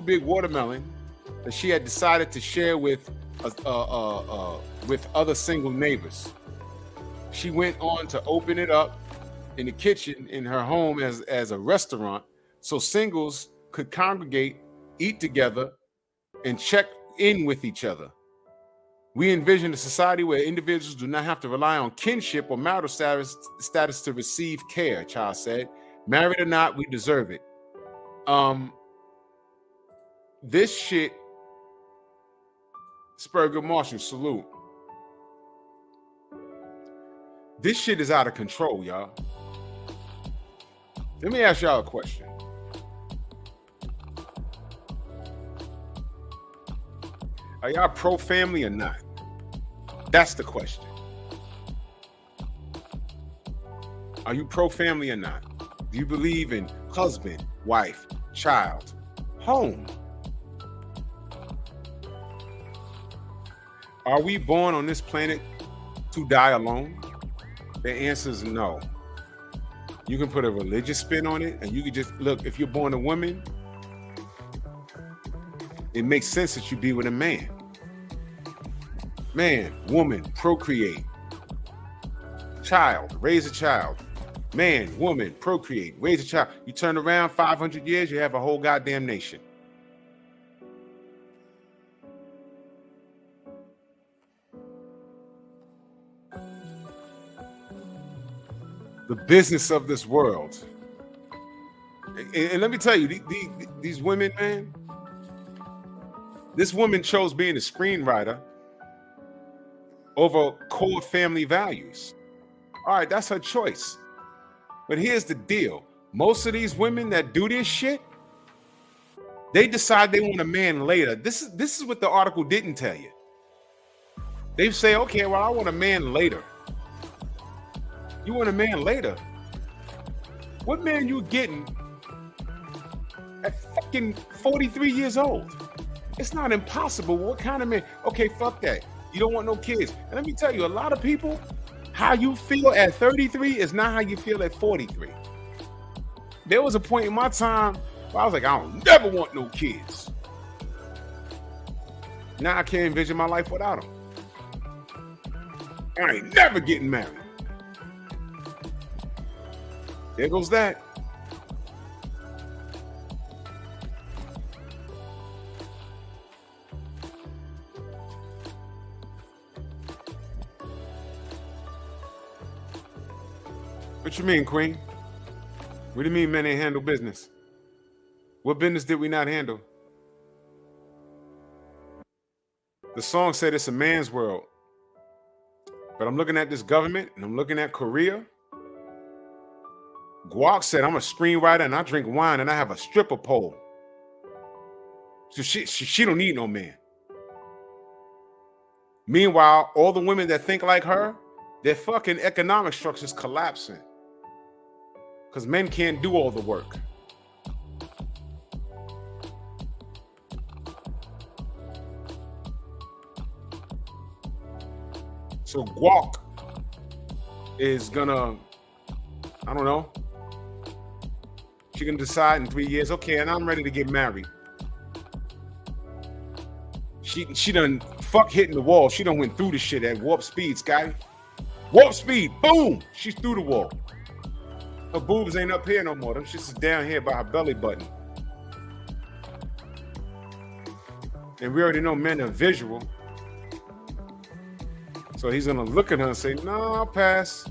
big watermelon that she had decided to share with other single neighbors. She went on to open it up in the kitchen in her home as a restaurant, so singles could congregate, eat together, and check in with each other. We envision a society where individuals do not have to rely on kinship or marital status to receive care, Child said. Married or not, we deserve it. This shit, Spurger Marshall, salute. This shit is out of control, y'all. Let me ask y'all a question. Are y'all pro-family or not? That's the question. Are you pro-family or not? Do you believe in husband, wife, child, home? Are we born on this planet to die alone? The answer is no. You can put a religious spin on it, and you can just look, if you're born a woman, it makes sense that you be with a man. Man, woman, procreate. Child, raise a child. Man, woman, procreate, raise a child. You turn around 500 years, you have a whole goddamn nation. The business of this world. And let me tell you, these women, man, this woman chose being a screenwriter over core family values. All right, that's her choice. But here's the deal. Most of these women that do this shit, they decide they want a man later. This is what the article didn't tell you. They say, okay, well, I want a man later. You want a man later? What man you getting at fucking 43 years old? It's not impossible. What kind of man? Okay, fuck that. You don't want no kids. And let me tell you, a lot of people, how you feel at 33 is not how you feel at 43. There was a point in my time where I was like, I don't never want no kids. Now I can't envision my life without them. I ain't never getting married. There goes that. What you mean, Queen? What do you mean men ain't handle business? What business did we not handle? The song said it's a man's world, But I'm looking at this government and I'm looking at Korea. Guak said, I'm a screenwriter and I drink wine and I have a stripper pole. So she don't need no man. Meanwhile, all the women that think like her, their fucking economic structure's collapsing. Because men can't do all the work. So Guak is gonna, I don't know. She can decide in 3 years, okay, and I'm ready to get married. She done fuck hitting the wall. She done went through the shit at warp speed, Scotty. Warp speed, boom! She's through the wall. Her boobs ain't up here no more. Them shits is down here by her belly button. And we already know men are visual. So he's gonna look at her and say, no, I'll pass.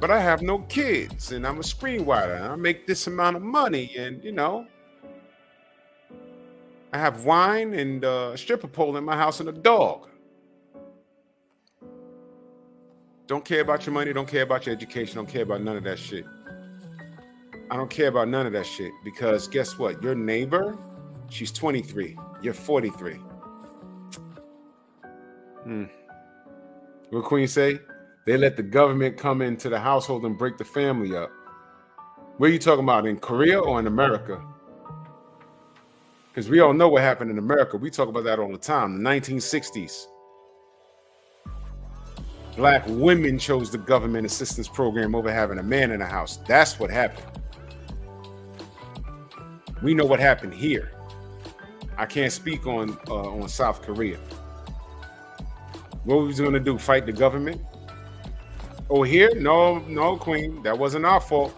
But I have no kids and I'm a screenwriter and I make this amount of money and, you know, I have wine and a stripper pole in my house and a dog. Don't care about your money. Don't care about your education. Don't care about none of that shit. I don't care about none of that shit because guess what? Your neighbor, she's 23. You're 43. What Queen say? They let the government come into the household and break the family up. Where are you talking about? In Korea or in America? Because we all know what happened in America. We talk about that all the time. The 1960s. Black women chose the government assistance program over having a man in the house. That's what happened. We know what happened here. I can't speak on South Korea. What was we going to do? Fight the government? Oh, here? No, Queen. That wasn't our fault.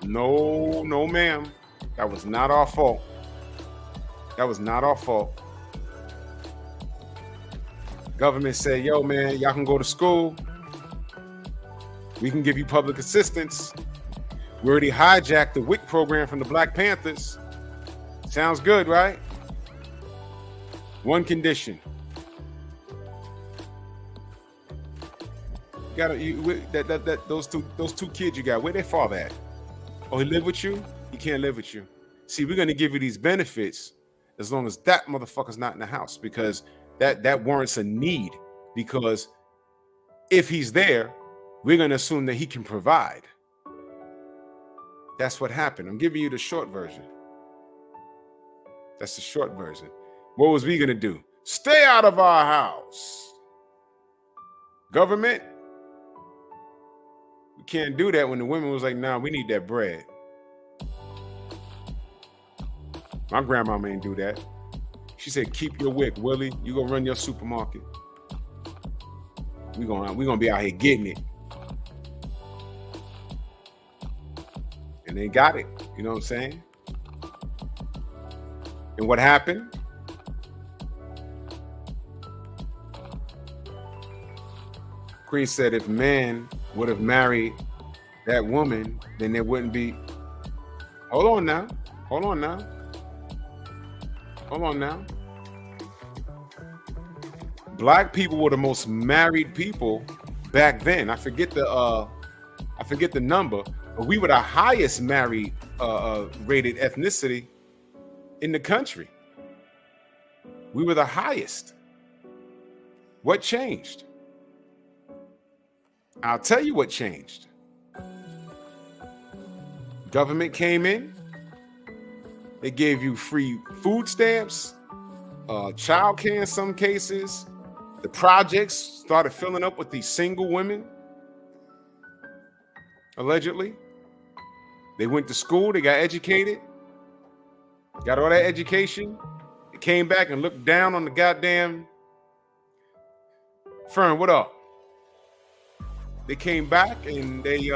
No, ma'am. That was not our fault. That was not our fault. Government said, yo, man, y'all can go to school. We can give you public assistance. We already hijacked the WIC program from the Black Panthers. Sounds good, right? One condition. Those two kids you got, where their father at? Oh, he live with you? He can't live with you. See, we're gonna give you these benefits as long as that motherfucker's not in the house, because that warrants a need. Because if he's there, we're gonna assume that he can provide. That's what happened. I'm giving you the short version. That's the short version. What was we gonna do? Stay out of our house. Government, we can't do that when the women was like, nah, we need that bread. My grandmama ain't do that. She said, keep your wick, Willie. You gonna run your supermarket. We gonna be out here getting it. And they got it. You know what I'm saying? And what happened? Queen said if man would have married that woman, then there wouldn't be. Hold on now. Black people were the most married people back then. I forget the number, but we were the highest married rated ethnicity in the country. We were the highest. What changed? I'll tell you what changed. Government came in. They gave you free food stamps, child care in some cases. The projects started filling up with these single women, allegedly. They went to school, they got educated, got all that education. They came back and looked down on the goddamn Fern, what up? They came back and they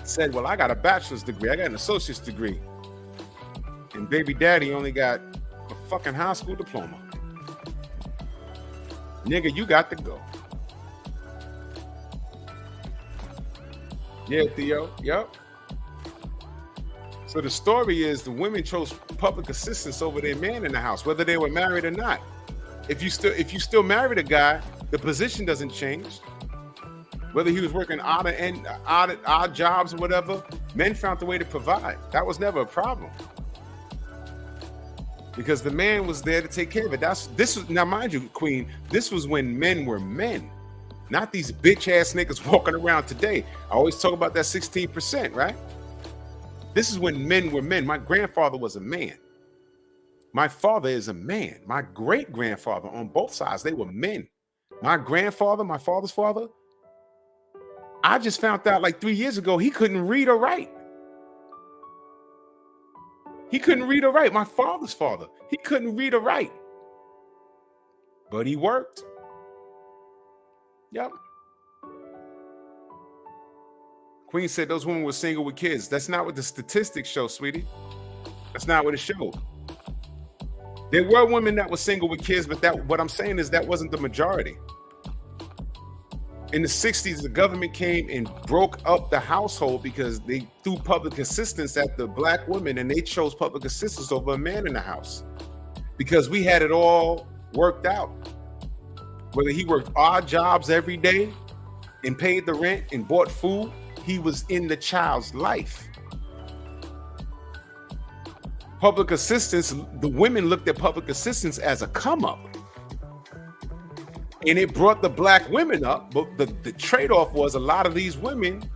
said, well, I got a bachelor's degree. I got an associate's degree. And baby daddy only got a fucking high school diploma. Nigga, you got to go. Yeah, Theo. Yep. So the story is the women chose public assistance over their man in the house, whether they were married or not. If you still married a guy, The position doesn't change. Whether he was working odd jobs or whatever, men found a way to provide. That was never a problem. Because the man was there to take care of it. Now mind you, Queen, this was when men were men, not these bitch ass niggas walking around today. I always talk about that 16%, right? This is when men were men. My grandfather was a man. My father is a man. My great grandfather on both sides, they were men. My grandfather, my father's father, I just found out like 3 years ago, he couldn't read or write. He couldn't read or write. My father's father, he couldn't read or write. But he worked. Yep. Queen said those women were single with kids. That's not what the statistics show, sweetie. That's not what it showed. There were women that were single with kids, but what I'm saying is that wasn't the majority. In the 60s, the government came and broke up the household because they threw public assistance at the black women, and they chose public assistance over a man in the house because we had it all worked out. Whether he worked odd jobs every day and paid the rent and bought food, he was in the child's life. Public assistance, the women looked at public assistance as a come up. And it brought the black women up, but the trade-off was a lot of these women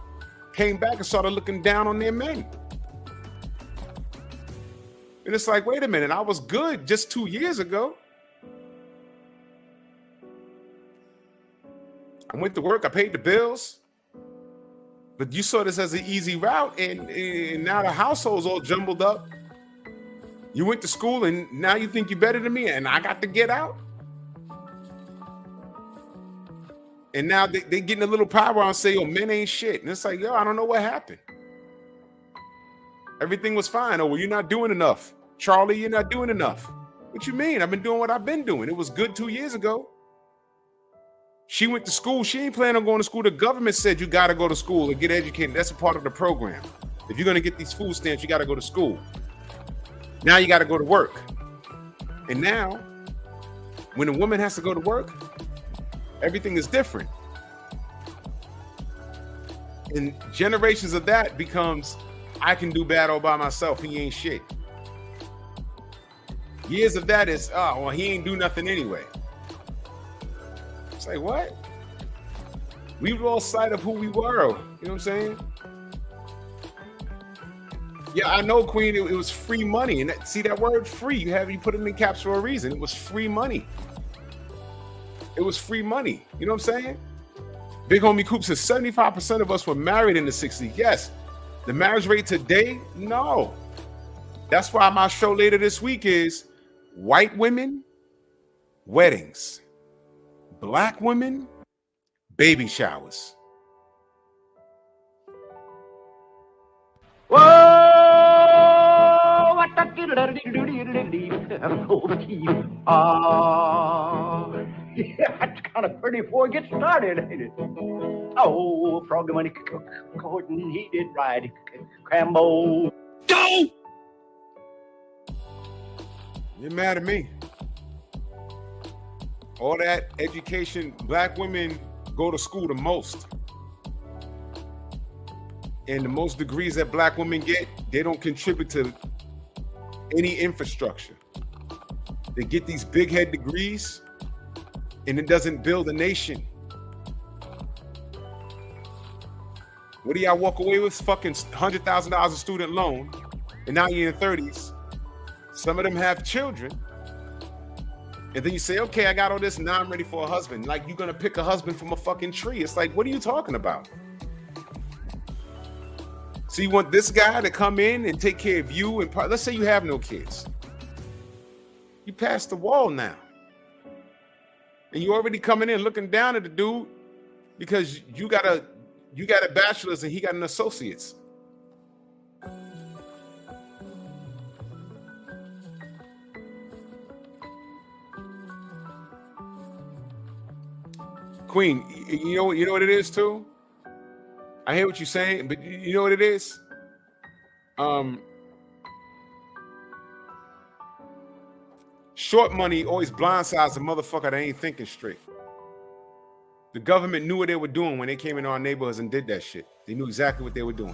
came back and started looking down on their men. And it's like, wait a minute, I was good just 2 years ago. I went to work, I paid the bills, but you saw this as an easy route, and now the household's all jumbled up. You went to school, and now you think you're better than me, and I got to get out? And now they getting a little power and say, yo, men ain't shit. And it's like, yo, I don't know what happened. Everything was fine. Oh, well, you're not doing enough. Charlie, you're not doing enough. What you mean? I've been doing what I've been doing. It was good 2 years ago. She went to school. She ain't planning on going to school. The government said you got to go to school and get educated. That's a part of the program. If you're going to get these food stamps, you got to go to school. Now you got to go to work. And now, when a woman has to go to work, everything is different. And generations of that becomes, I can do bad all by myself. He ain't shit. Years of that is, oh, well, he ain't do nothing anyway. It's like, what? We lost sight of who we were. You know what I'm saying? Yeah, I know, Queen, it was free money. And see that word free, you put it in caps for a reason. It was free money. It was free money. You know what I'm saying? Big Homie Coop says 75% of us were married in the 60s. Yes. The marriage rate today? No. That's why my show later this week is white women, weddings. Black women, baby showers. Whoa! What the yeah, it's kind of pretty before it gets started, ain't it? Oh, frog money, Gordon, he did right. Crambo. Go! You're mad at me. All that education, black women go to school the most. And the most degrees that black women get, they don't contribute to any infrastructure. They get these big head degrees, and it doesn't build a nation. What do y'all walk away with? Fucking $100,000 a student loan, and now you're in your 30s. Some of them have children. And then you say, okay, I got all this, now I'm ready for a husband. Like, you're gonna pick a husband from a fucking tree. It's like, what are you talking about? So you want this guy to come in and take care of you, and let's say you have no kids. You passed the wall now. And you already coming in looking down at the dude because you got a bachelor's and he got an associate's. Queen, you know what it is too? I hear what you're saying, but you know what it is? Short money always blindsides a motherfucker that ain't thinking straight. The government knew what they were doing when they came into our neighborhoods and did that shit. They knew exactly what they were doing.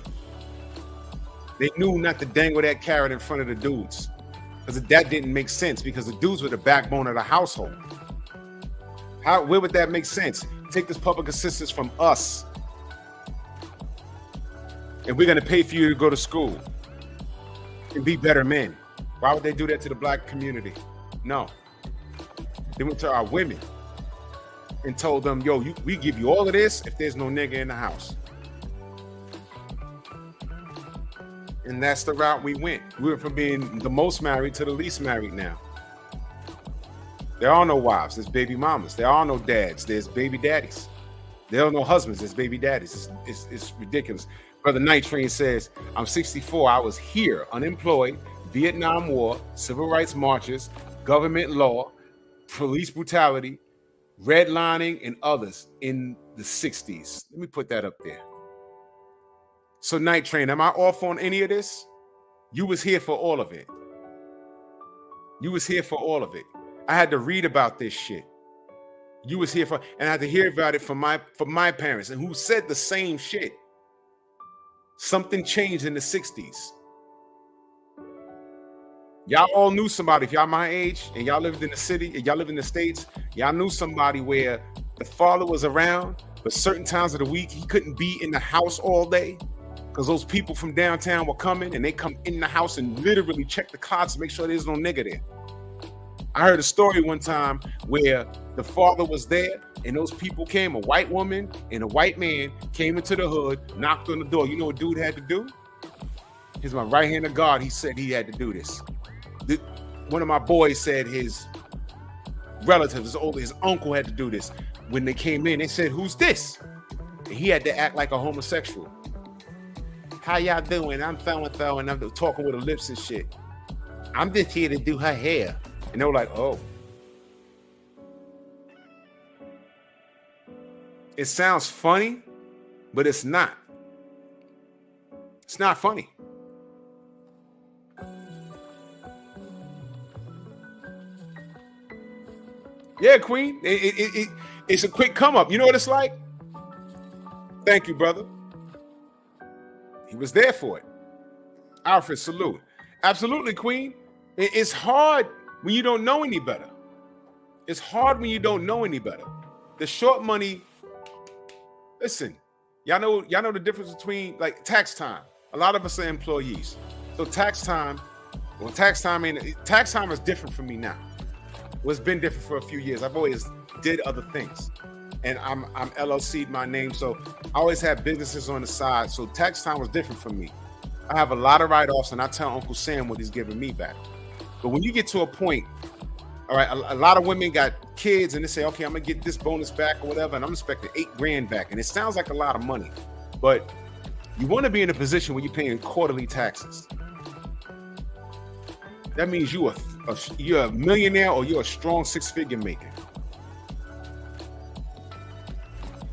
They knew not to dangle that carrot in front of the dudes, because that didn't make sense, because the dudes were the backbone of the household. Where would that make sense? Take this public assistance from us, and we're going to pay for you to go to school and be better men. Why would they do that to the black community? No. They went to our women and told them, yo, we give you all of this if there's no nigga in the house. And that's the route we went. We went from being the most married to the least married now. There are no wives, there's baby mamas. There are no dads, there's baby daddies. There are no husbands, there's baby daddies. It's ridiculous. Brother Night Train says, I'm 64, I was here, unemployed, Vietnam War, civil rights marches, government law, police brutality, redlining, and others in the 60s. Let me put that up there. So Night Train, am I off on any of this? You was here for all of it. You was here for all of it. I had to read about this shit. You was here for, and I had to hear about it from my parents, and who said the same shit. Something changed in the 60s. Y'all all knew somebody. If y'all my age and y'all lived in the city, and y'all lived in the States, y'all knew somebody where the father was around, but certain times of the week he couldn't be in the house all day because those people from downtown were coming, and they come in the house and literally check the clocks to make sure there's no nigga there. I heard a story one time where the father was there and those people came, a white woman and a white man came into the hood, knocked on the door. You know what dude had to do? He's my right-handed guard. He said he had to do this. One of my boys said his relatives, his uncle had to do this. When they came in, they said, who's this? And he had to act like a homosexual. How y'all doing? I'm so-and-so, and I'm talking with her lips and shit. I'm just here to do her hair. And they were like, oh. It sounds funny, but it's not. It's not funny. Yeah, Queen. It's a quick come up. You know what it's like? Thank you, brother. He was there for it. Alfred, salute. Absolutely, Queen. It's hard when you don't know any better. It's hard when you don't know any better. The short money, listen, y'all know the difference between like tax time. A lot of us are employees. So tax time is different for me now. Well, it's been different for a few years. I've always did other things. And I'm LLC'd my name. So I always had businesses on the side. So tax time was different for me. I have a lot of write-offs, and I tell Uncle Sam what he's giving me back. But when you get to a point, all right, a lot of women got kids and they say, okay, I'm gonna get this bonus back or whatever, and I'm expecting $8,000 back. And it sounds like a lot of money, but you want to be in a position where you're paying quarterly taxes. That means you're a millionaire or you're a strong six-figure maker.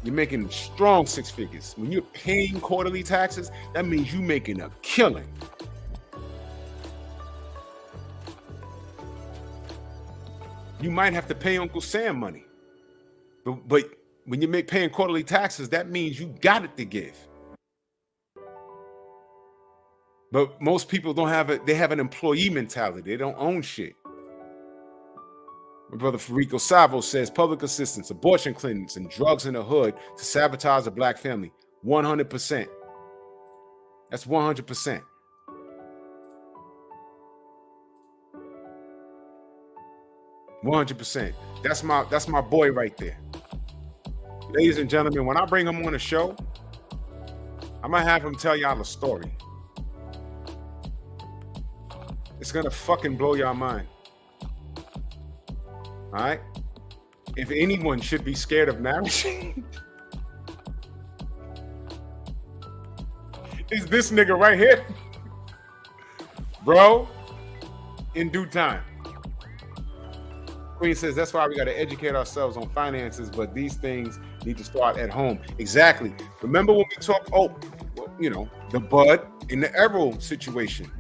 You're making strong six figures. When you're paying quarterly taxes, that means you're making a killing. You might have to pay Uncle Sam money. But when you're paying quarterly taxes, that means you got it to give. But most people don't have it. They have an employee mentality. They don't own shit. My brother Farico Savo says public assistance, abortion clinics, and drugs in the hood to sabotage the black family. 100%. That's 100%. That's my boy right there. Ladies and gentlemen, when I bring him on the show, I'm gonna have him tell y'all a story. It's gonna fucking blow y'all mind. All right? If anyone should be scared of marriage, it's this nigga right here. Bro, in due time. Queen says that's why we got to educate ourselves on finances, but these things need to start at home. Exactly. Remember when we talked, the Bud and the Errol situation.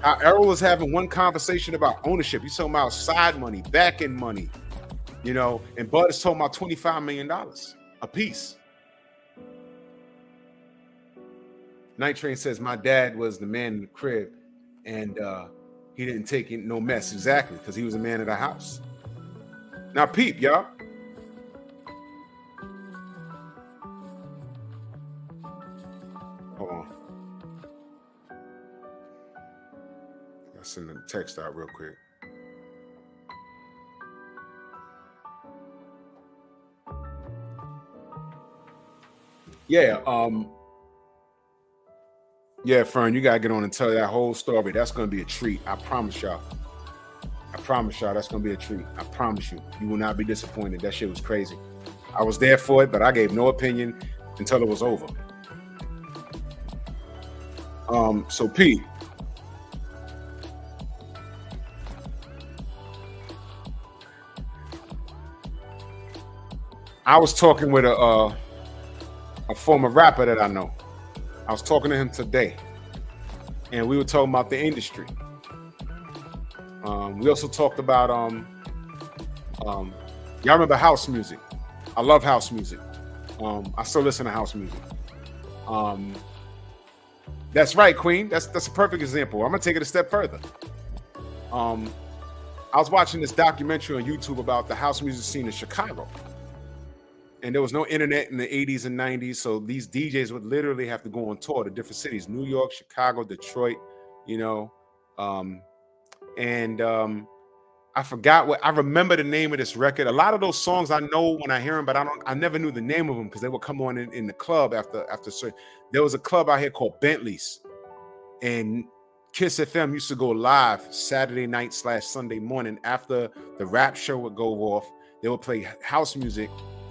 How Errol was having one conversation about ownership. He's talking about side money, back end money, and Bud is talking about $25 million. a piece. Night Train says, my dad was the man in the crib, and he didn't take in no mess. Exactly, because he was a man of the house. Now peep, y'all. Hold on. I'll send the text out real quick. Yeah, Fern, you gotta get on and tell that whole story. That's gonna be a treat. I promise y'all. I promise y'all that's gonna be a treat. I promise you. You will not be disappointed. That shit was crazy. I was there for it, but I gave no opinion until it was over. So Pete. I was talking with a former rapper that I know. I was talking to him today, and we were talking about the industry. We also talked about y'all remember house music. I love house music. I still listen to house music. That's right, Queen. That's a perfect example. I'm gonna take it a step further. I was watching this documentary on YouTube about the house music scene in Chicago. And there was no internet in the 80s and 90s, so these DJs would literally have to go on tour to different cities, New York, Chicago, Detroit, you know. I forgot I remember the name of this record. A lot of those songs I know when I hear them, but I never knew the name of them because they would come on in the club after. There was a club out here called Bentley's, and Kiss FM used to go live Saturday night / Sunday morning after the rap show would go off. They would play house music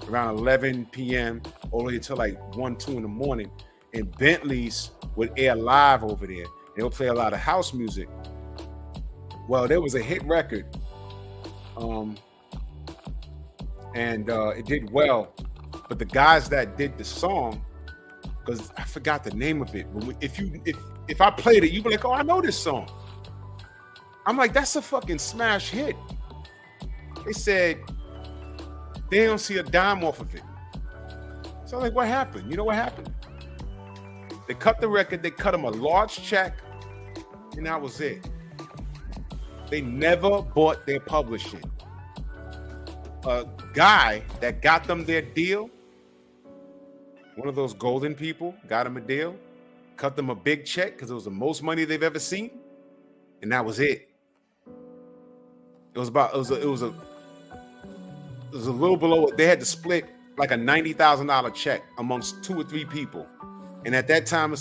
around 11 p.m. all the way until like 1, 2 in the morning. And Bentley's would air live over there. They would play a lot of house music. Well, there was a hit record. It did well. But the guys that did the song, because I forgot the name of it. But if I played it, you'd be like, oh, I know this song. I'm like, that's a fucking smash hit. They said, they don't see a dime off of it. So I'm like, what happened? You know what happened? They cut the record, they cut them a large check, and that was it. They never bought their publishing. A guy that got them their deal, one of those golden people, got them a deal, cut them a big check because it was the most money they've ever seen, and that was it. It was a little below it. They had to split like a $90,000 check amongst 2 or 3 people. And at that time,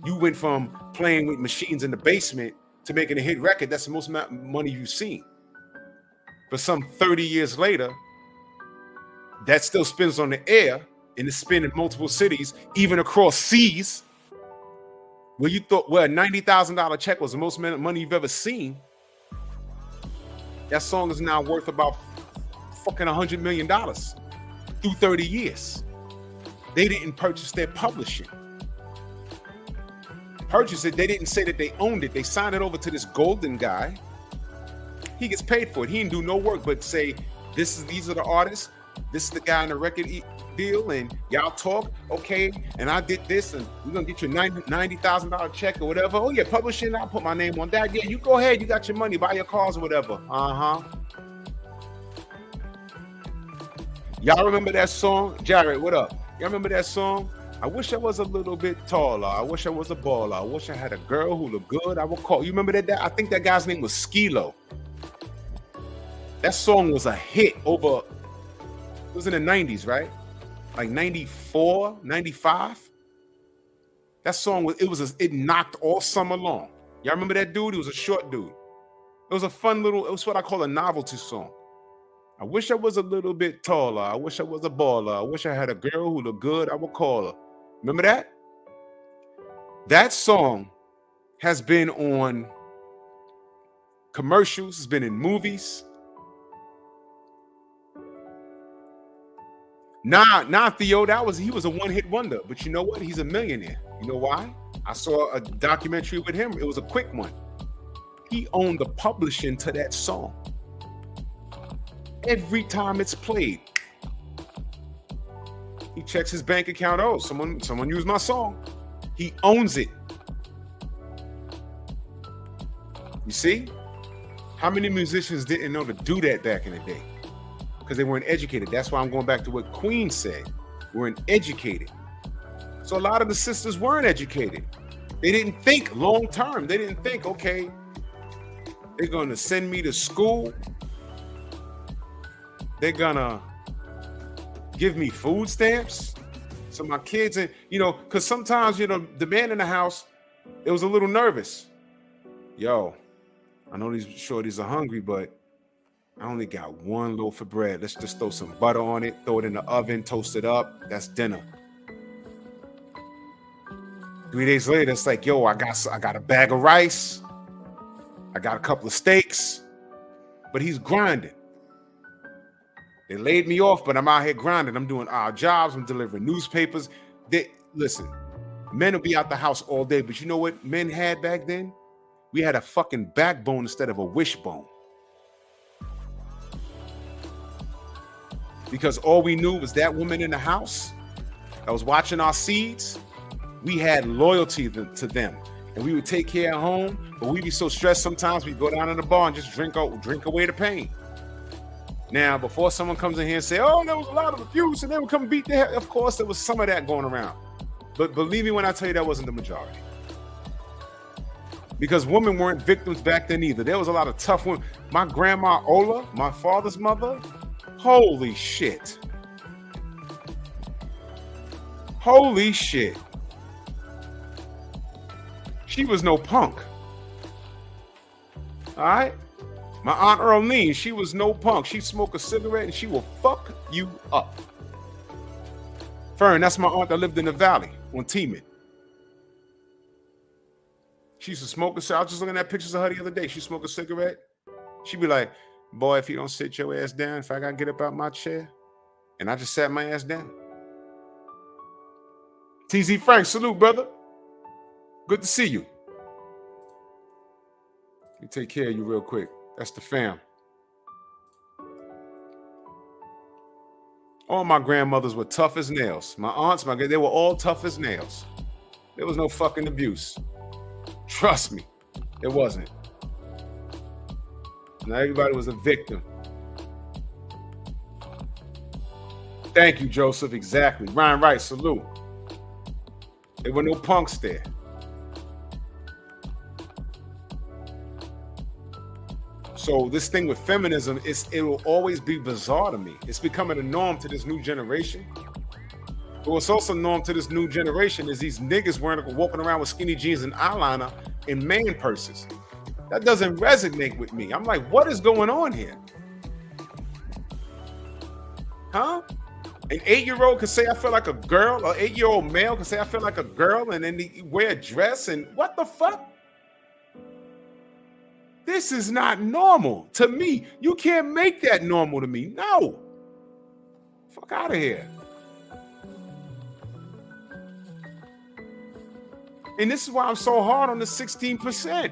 you went from playing with machines in the basement to making a hit record. That's the most money you've seen. But some 30 years later, that still spins on the air, and it's spinning in multiple cities, even across seas, where you thought, well, a $90,000 check was the most money you've ever seen. That song is now worth about fucking $100 million through 30 years. They didn't purchase their publishing. Purchase it, they didn't say that they owned it. They signed it over to this golden guy. He gets paid for it. He didn't do no work but say, these are the artists, this is the guy in the record deal, and y'all talk, okay, and I did this, and we're gonna get you a $90,000 check or whatever. Oh yeah, publishing, I'll put my name on that. Yeah, you go ahead, you got your money, buy your cars or whatever. Y'all remember that song? Jared, what up? Y'all remember that song? I wish I was a little bit taller. I wish I was a baller. I wish I had a girl who looked good. I would call. You remember that? I think that guy's name was Skilo. That song was a hit over, it was in the 90s, right? Like 94, 95. That song it knocked all summer long. Y'all remember that dude? He was a short dude. It was a fun little, it was what I call a novelty song. I wish I was a little bit taller. I wish I was a baller. I wish I had a girl who looked good. I would call her. Remember that? That song has been on commercials. It's been in movies. Nah, Theo, he was a one-hit wonder. But you know what? He's a millionaire. You know why? I saw a documentary with him. It was a quick one. He owned the publishing to that song. Every time it's played, He checks his bank account. Oh, someone used my song. He owns it. You see? How many musicians didn't know to do that back in the day? Because they weren't educated. That's why I'm going back to what Queen said. Weren't educated. So a lot of the sisters weren't educated. They didn't think long term. They didn't think, okay, they're going to send me to school. They're going to give me food stamps. So my kids, and because sometimes, the man in the house, it was a little nervous. Yo, I know these shorties are hungry, but I only got one loaf of bread. Let's just throw some butter on it, throw it in the oven, toast it up. That's dinner. 3 days later, it's like, yo, I got a bag of rice. I got a couple of steaks, but he's grinding. They laid me off, but I'm out here grinding. I'm doing odd jobs. I'm delivering newspapers. Listen, men will be out the house all day, but you know what men had back then? We had a fucking backbone instead of a wishbone. Because all we knew was that woman in the house that was watching our seeds. We had loyalty to them, and we would take care of home. But we'd be so stressed sometimes we'd go down in the bar and just drink away the pain. Now, before someone comes in here and say, "Oh, there was a lot of abuse," and they would come beat their head, of course, there was some of that going around. But believe me when I tell you that wasn't the majority. Because women weren't victims back then either. There was a lot of tough women. My grandma Ola, my father's mother, holy shit. Holy shit. She was no punk. All right? My Aunt Earlene, she was no punk. She'd smoke a cigarette and she will fuck you up. Fern, that's my aunt that lived in the valley on Teeman. She used to smoke a cigarette. I was just looking at pictures of her the other day. She smoked a cigarette. She'd be like, boy, if you don't sit your ass down, if I got to get up out my chair. And I just sat my ass down. TZ Frank, salute, brother. Good to see you. Let me take care of you real quick. That's the fam. All my grandmothers were tough as nails. My aunts, they were all tough as nails. There was no fucking abuse. Trust me, it wasn't. Not everybody was a victim. Thank you, Joseph. Exactly. Ryan Wright, salute. There were no punks there. So this thing with feminism, it will always be bizarre to me. It's becoming a norm to this new generation. But what's also norm to this new generation is these niggas walking around with skinny jeans and eyeliner and man purses. That doesn't resonate with me. I'm like, what is going on here? Huh? An 8-year-old can say I feel like a girl, or 8-year-old male can say I feel like a girl, and then they wear a dress, and what the fuck? This is not normal to me. You can't make that normal to me. No. Fuck out of here. And this is why I'm so hard on the 16%.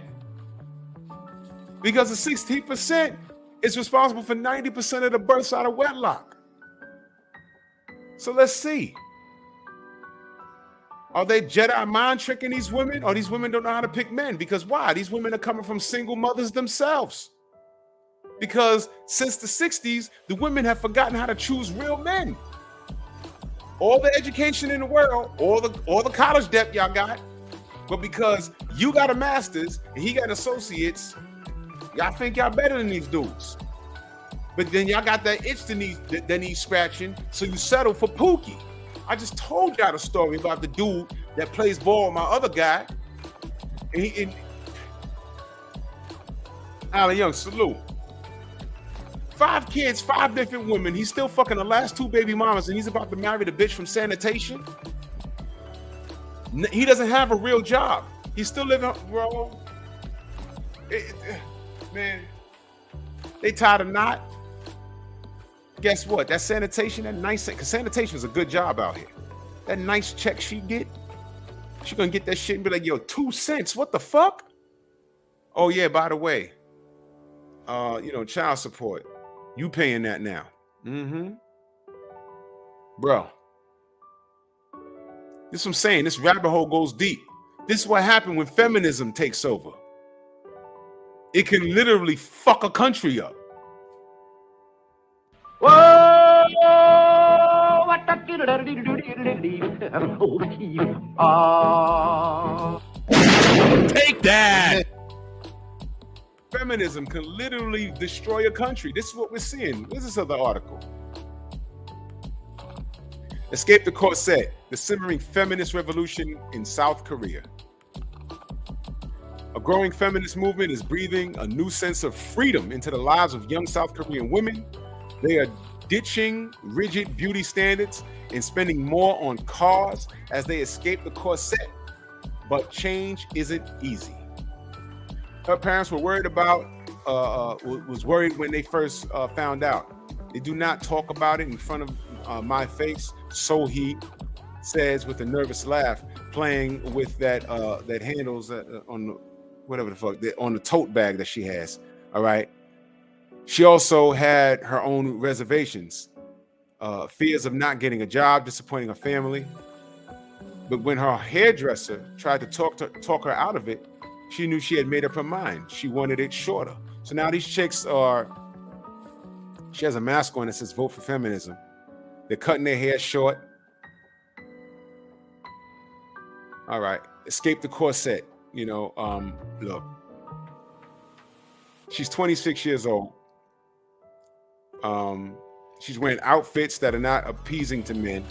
Because the 16% is responsible for 90% of the births out of wedlock. So let's see. Are they Jedi mind tricking these women? Or these women don't know how to pick men? Because why? These women are coming from single mothers themselves. Because since the 60s, the women have forgotten how to choose real men. All the education in the world, all the college debt y'all got, but because you got a master's and he got associates, y'all think y'all better than these dudes. But then y'all got that itch that needs scratching, so you settle for Pookie. I just told y'all the story about the dude that plays ball with my other guy. And Alan Young, salute. 5 kids, 5 different women. He's still fucking the last 2 baby mamas, and he's about to marry the bitch from sanitation. He doesn't have a real job. He's still living, bro. Man, they tied a knot. Guess what? That sanitation, that nice, because sanitation is a good job out here. That nice check she get, she gonna get that shit and be like, yo, 2 cents, what the fuck? Oh yeah, by the way, child support, you paying that now. Bro, This is what I'm saying. This rabbit hole goes deep. This is what happened when feminism takes over. It can literally fuck a country up. Whoa! Take that. Feminism can literally destroy a country. This is what we're seeing. This is other article. Escape the corset, the simmering feminist revolution in South Korea. A growing feminist movement is breathing a new sense of freedom into the lives of young South Korean women. They are ditching rigid beauty standards and spending more on cars as they escape the corset. But change isn't easy. Her parents were worried was worried when they first found out. They do not talk about it in front of my face, so he says with a nervous laugh, playing with that handles on the, whatever the fuck, on the tote bag that she has. All right. She also had her own reservations, fears of not getting a job, disappointing her family. But when her hairdresser tried to talk her out of it, she knew she had made up her mind. She wanted it shorter. So now these chicks she has a mask on that says vote for feminism. They're cutting their hair short. All right, escape the corset. Look, she's 26 years old. She's wearing outfits that are not appeasing to men.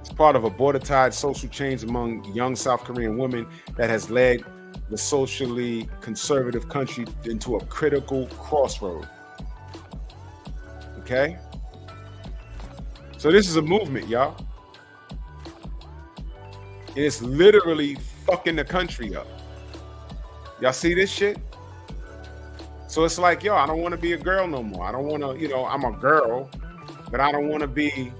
It's part of a border-tied social change among young South Korean women that has led the socially conservative country into a critical crossroad. Okay? So this is a movement, y'all. And it's literally fucking the country up. Y'all see this shit? So it's like, yo, I don't want to be a girl no more. I don't want to, I'm a girl, but I don't want to be,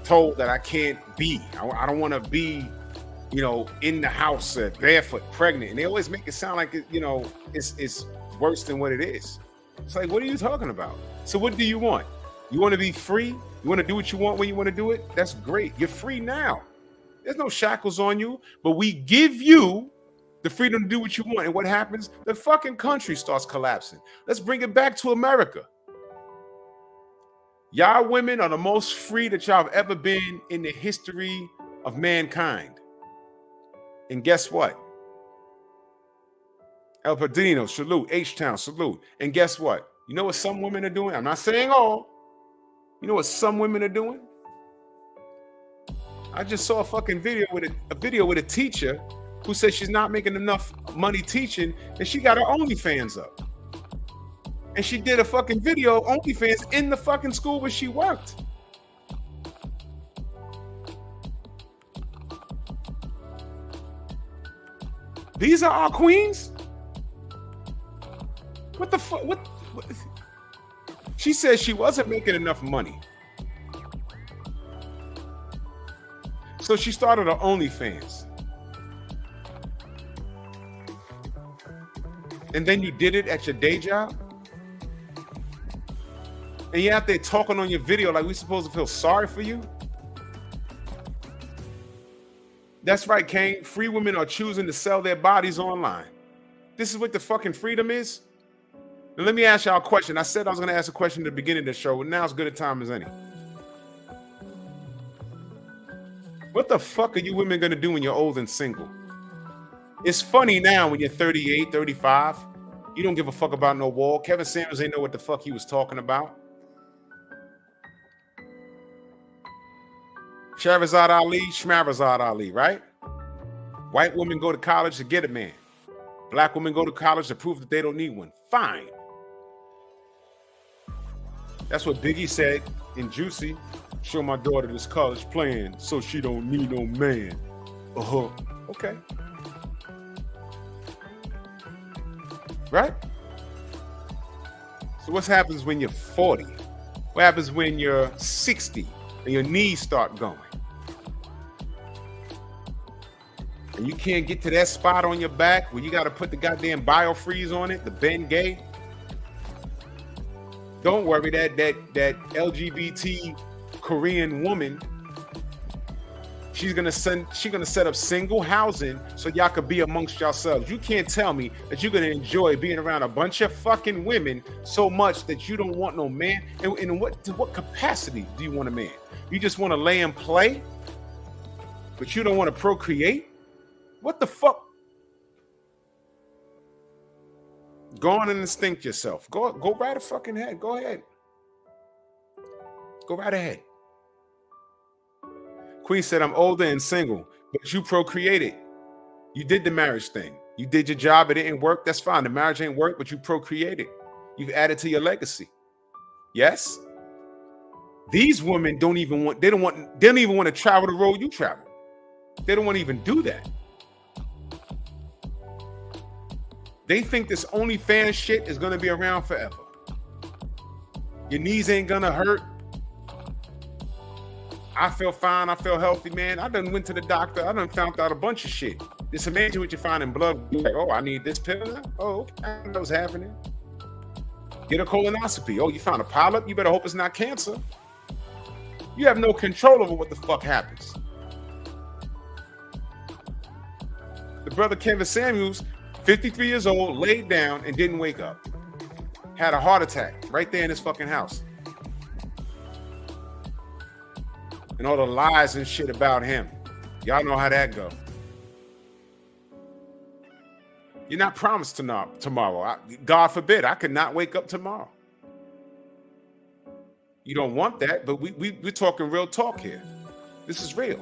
told that I can't be. I don't want to be, in the house barefoot, pregnant. And they always make it sound like, it's worse than what it is. It's like, what are you talking about? So what do you want? You want to be free? You want to do what you want when you want to do it? That's great. You're free now. There's no shackles on you, but we give you the freedom to do what you want. And what happens? The fucking country starts collapsing. Let's bring it back to America. Y'all women are the most free that y'all have ever been in the history of mankind. And guess what? El Padrino, salute. H-Town, salute. And guess what? You know what some women are doing? I'm not saying all. You know what some women are doing? I just saw a fucking video with a teacher who said she's not making enough money teaching, and she got her OnlyFans up. And she did a fucking video OnlyFans in the fucking school where she worked. These are our queens? What the fuck? What? She said she wasn't making enough money. So she started her OnlyFans. And then you did it at your day job? And you're out there talking on your video like we supposed to feel sorry for you? That's right, Kane. Free women are choosing to sell their bodies online. This is what the fucking freedom is? Now, let me ask y'all a question. I said I was going to ask a question at the beginning of the show, but now it's good a time as any. What the fuck are you women going to do when you're old and single? It's funny now when you're 38, 35. You don't give a fuck about no wall. Kevin Samuels ain't know what the fuck he was talking about. Shahrazad Ali, Shmarazad Ali, right? White women go to college to get a man. Black women go to college to prove that they don't need one. Fine. That's what Biggie said in Juicy. Show my daughter this college plan so she don't need no man. Okay. Right? So what happens when you're 40? What happens when you're 60 and your knees start going? And you can't get to that spot on your back where you got to put the goddamn biofreeze on it, the Ben Gay. Don't worry, that LGBT Korean woman, she's gonna set up single housing so y'all could be amongst yourselves. You can't tell me that you're gonna enjoy being around a bunch of fucking women so much that you don't want no man. And in what capacity do you want a man? You just want to lay and play, but you don't want to procreate? What the fuck? Go on and instinct yourself. Go right fucking ahead. Go ahead. Go right ahead. Queen said, I'm older and single, but you procreated. You did the marriage thing. You did your job. It didn't work. That's fine. The marriage ain't work, but you procreated. You've added to your legacy. Yes? These women don't even want to travel the road you travel. They don't want to even do that. They think this OnlyFans shit is going to be around forever. Your knees ain't going to hurt. I feel fine. I feel healthy, man. I done went to the doctor. I done found out a bunch of shit. It's amazing what you find in blood. You're like, oh, I need this pill now? Oh, okay. I know what's happening. Get a colonoscopy. Oh, you found a polyp? You better hope it's not cancer. You have no control over what the fuck happens. The brother Kevin Samuels, 53 years old, laid down and didn't wake up. Had a heart attack right there in his fucking house. And all the lies and shit about him. Y'all know how that go. You're not promised tomorrow. God forbid, I could not wake up tomorrow. You don't want that, but we're talking real talk here. This is real.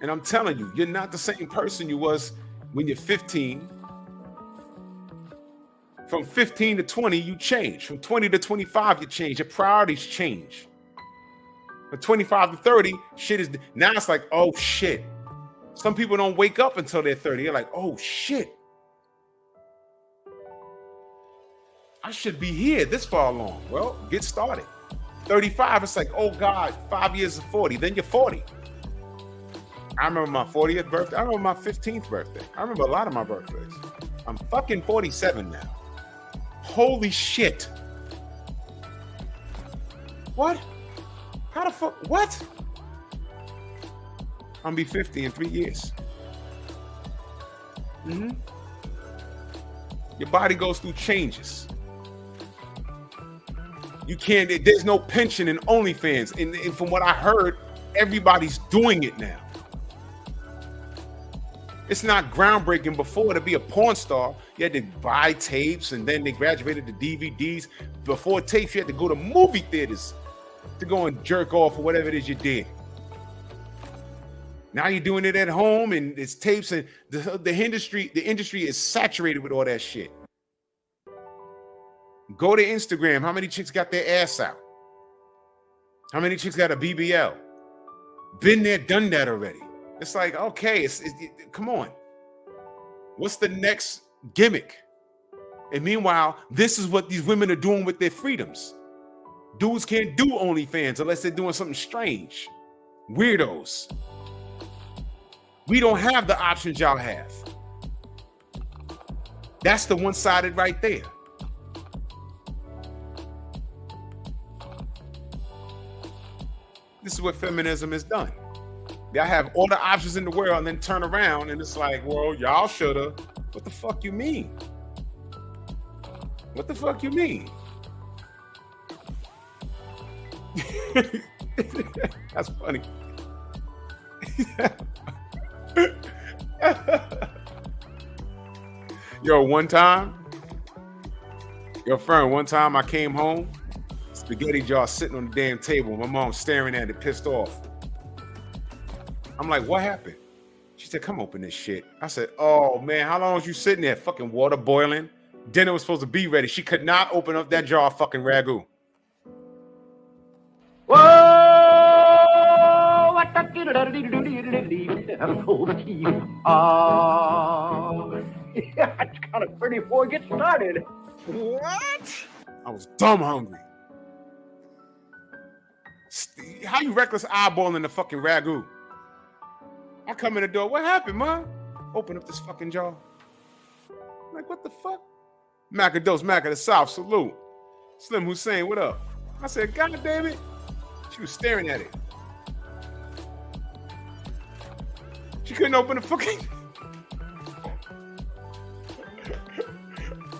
And I'm telling you, you're not the same person you was when you're 15. From 15 to 20, you change. From 20 to 25, you change. Your priorities change. From 25 to 30, shit is... Now it's like, oh, shit. Some people don't wake up until they're 30. They're like, oh, shit. I should be here this far along. Well, get started. 35, it's like, oh, God, 5 years of 40. Then you're 40. I remember my 40th birthday. I remember my 15th birthday. I remember a lot of my birthdays. I'm fucking 47 now. Holy shit. What? How the fuck? What? I'm gonna be 50 in 3 years. Your body goes through changes. You can't, there's no pension in OnlyFans. And from what I heard, everybody's doing it now. It's not groundbreaking. Before, to be a porn star, you had to buy tapes, and then they graduated to DVDs. Before tapes, you had to go to movie theaters to go and jerk off or whatever it is you did. Now you're doing it at home, and it's tapes, and the industry is saturated with all that shit. Go to Instagram. How many chicks got their ass out? How many chicks got a BBL? Been there, done that already. It's like, okay, come on. What's the next gimmick? And meanwhile, this is what these women are doing with their freedoms. Dudes can't do OnlyFans unless they're doing something strange. Weirdos. We don't have the options y'all have. That's the one-sided right there. This is what feminism has done. Y'all have all the options in the world and then turn around and it's like, well, y'all shoulda. What the fuck you mean? What the fuck you mean? That's funny. Yo, one time I came home, spaghetti jar sitting on the damn table. My mom staring at it, pissed off. I'm like, what happened? She said, come open this shit. I said, oh man, how long was you sitting there? Fucking water boiling. Dinner was supposed to be ready. She could not open up that jar of fucking ragu. Whoa! I kind of pretty before it gets started. What? I was dumb hungry. How you reckless eyeballing the fucking ragu? I come in the door. What happened, Mom? Open up this fucking jar. I'm like, what the fuck? Macados, Mac of the South, salute. Slim Hussein, what up? I said, God damn it. She was staring at it. She couldn't open the fucking.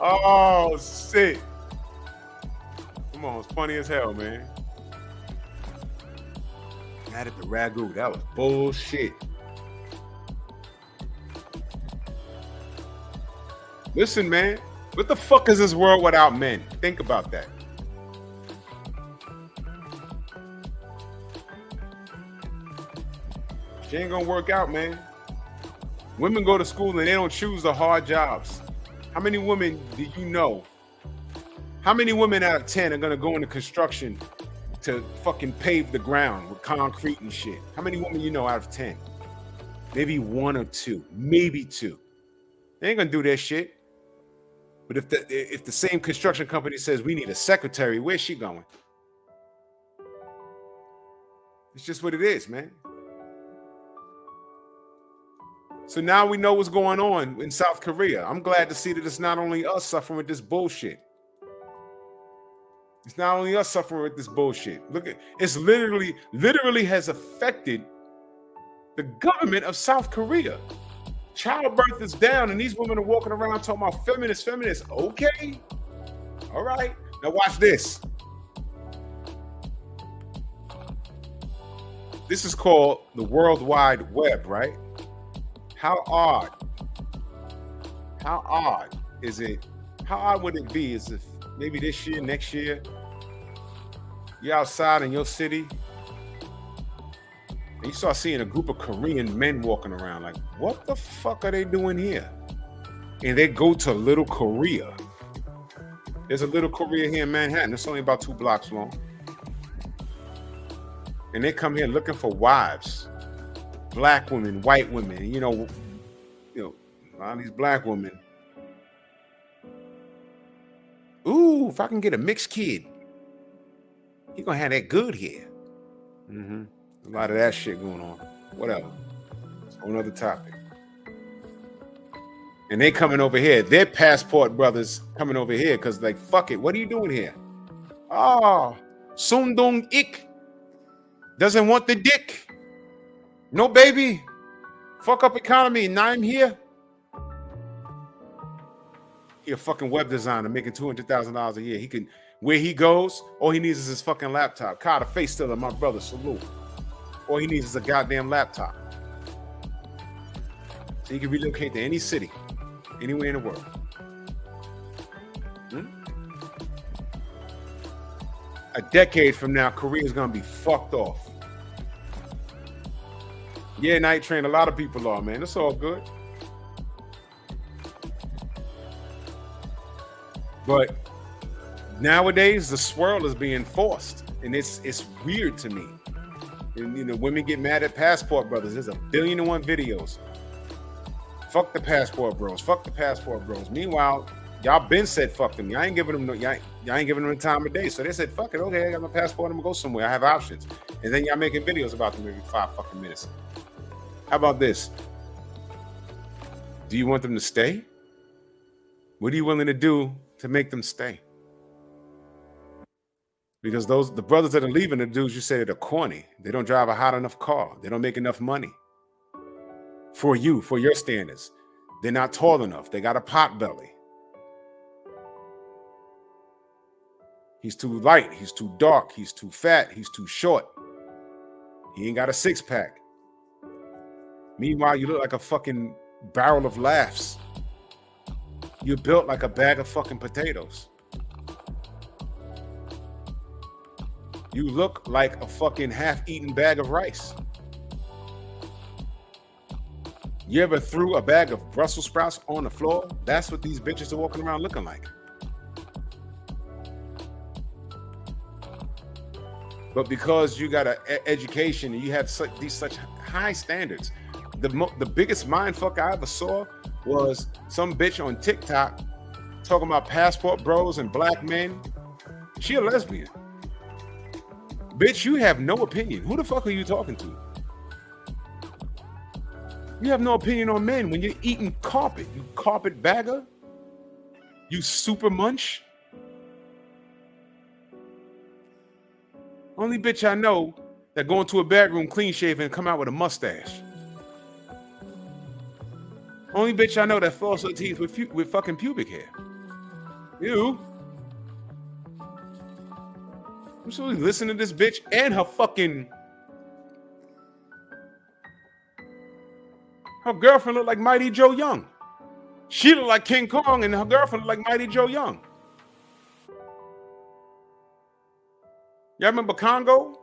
Oh, shit. Come on, it's funny as hell, man. Mad at the ragu. That was bullshit. Listen, man. What the fuck is this world without men? Think about that. She ain't gonna work out, man. Women go to school and they don't choose the hard jobs. How many women do you know? How many women out of 10 are gonna go into construction to fucking pave the ground with concrete and shit? How many women you know out of 10? Maybe 1 or 2, maybe 2. They ain't gonna do that shit. But if the same construction company says we need a secretary, where's she going? It's just what it is, man. So now we know what's going on in South Korea. I'm glad to see that it's not only us suffering with this bullshit. It's not only us suffering with this bullshit. Look at it's literally has affected the government of South Korea. Childbirth is down, and these women are walking around talking about feminists. Okay. All right. Now watch this. This is called the World Wide Web, right? How odd is it? How odd would it be is if maybe this year, next year, you're outside in your city and you start seeing a group of Korean men walking around like, what the fuck are they doing here? And they go to Little Korea. There's a Little Korea here in Manhattan. It's only about 2 blocks long. And they come here looking for wives. Black women, white women, you know, a lot of these black women. Ooh, if I can get a mixed kid, he gonna have that good hair. A lot of that shit going on. Whatever. It's a whole other topic. And they coming over here. Their passport brothers coming over here because like, fuck it. What are you doing here? Oh, Sundong Ik doesn't want the dick. No, baby. Fuck up economy. Now I'm here. He a fucking web designer making $200,000 a year. He can, where he goes, all he needs is his fucking laptop. Carter face stiller, my brother, salute. All he needs is a goddamn laptop. So he can relocate to any city, anywhere in the world. A decade from now, Korea's gonna be fucked off. Yeah, Night Train, a lot of people are, man. It's all good. But nowadays, the swirl is being forced, and it's weird to me. And, you know, women get mad at passport brothers. There's 1,000,001 videos. Fuck the passport bros. Fuck the passport bros. Meanwhile, y'all been said fuck them. Y'all ain't giving them y'all ain't giving them the time of day. So they said, fuck it. Okay, I got my passport. I'm gonna go somewhere. I have options. And then y'all making videos about them every 5 fucking minutes. How about this? Do you want them to stay? What are you willing to do to make them stay? Because the brothers that are leaving, the dudes you say that are corny. They don't drive a hot enough car. They don't make enough money. For you, for your standards. They're not tall enough. They got a pot belly. He's too light. He's too dark. He's too fat. He's too short. He ain't got a 6-pack. Meanwhile, you look like a fucking barrel of laughs. You're built like a bag of fucking potatoes. You look like a fucking half-eaten bag of rice. You ever threw a bag of Brussels sprouts on the floor? That's what these bitches are walking around looking like. But because you got an education and you have such high standards, the biggest mind fuck I ever saw was some bitch on TikTok talking about passport bros and black men. She a lesbian. Bitch, you have no opinion. Who the fuck are you talking to? You have no opinion on men when you're eating carpet, you carpet bagger. You super munch. Only bitch I know that go into a bedroom clean shaven and come out with a mustache. Only bitch I know that floss her teeth with fucking pubic hair. You. I'm supposed to listen to this bitch and her girlfriend look like Mighty Joe Young. She look like King Kong and her girlfriend look like Mighty Joe Young. Y'all remember Congo?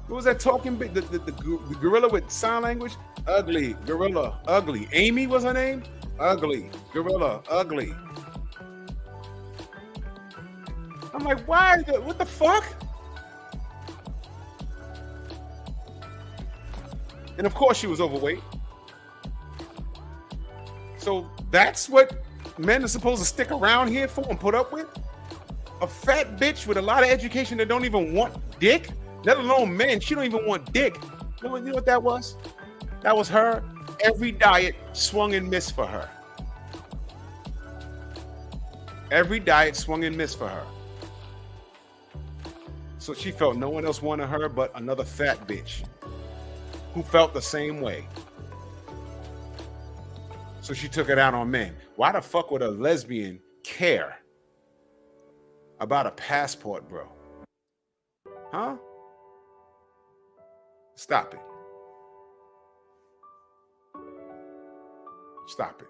What was that talking bit? The gorilla with sign language? Ugly, gorilla, ugly. Amy was her name? Ugly, gorilla, ugly. I'm like, why? What the fuck? And of course she was overweight. So that's what men are supposed to stick around here for and put up with? A fat bitch with a lot of education that don't even want dick? Let alone men. She don't even want dick. You know what that was? That was her. Every diet swung and missed for her. Every diet swung and missed for her. So she felt no one else wanted her but another fat bitch who felt the same way. So she took it out on men. Why the fuck would a lesbian care about a passport, bro? Huh? Stop it. Stop it.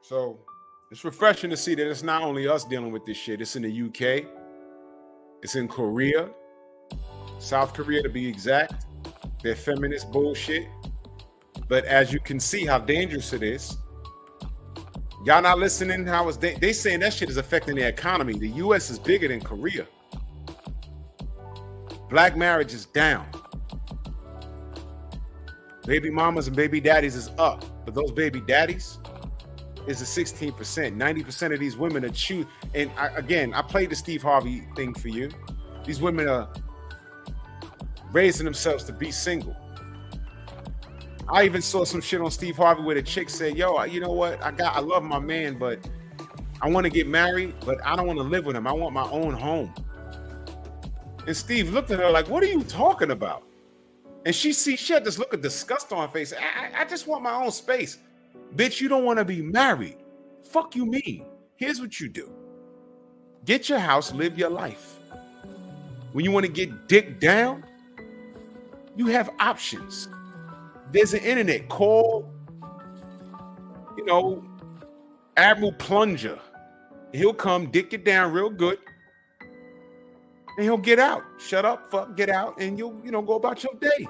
So it's refreshing to see that it's not only us dealing with this shit. It's in the UK. It's in Korea. South Korea to be exact. Their feminist bullshit. But as you can see how dangerous it is. Y'all not listening how it's they saying that shit is affecting the economy. The US is bigger than Korea. Black marriage is down. Baby mamas and baby daddies is up. But those baby daddies is a 16%. 90% of these women are choose. And I played the Steve Harvey thing for you. These women are raising themselves to be single. I even saw some shit on Steve Harvey where the chick said, yo, you know what? I love my man, but I want to get married, but I don't want to live with him. I want my own home. And Steve looked at her like, what are you talking about? And she had this look of disgust on her face. I just want my own space. Bitch, you don't want to be married. Fuck you mean? Here's what you do. Get your house, live your life. When you want to get dick down, you have options. There's an internet. Call, Admiral Plunger. He'll come dick it down real good. And he'll get out. Shut up, fuck, get out, and you'll, go about your day.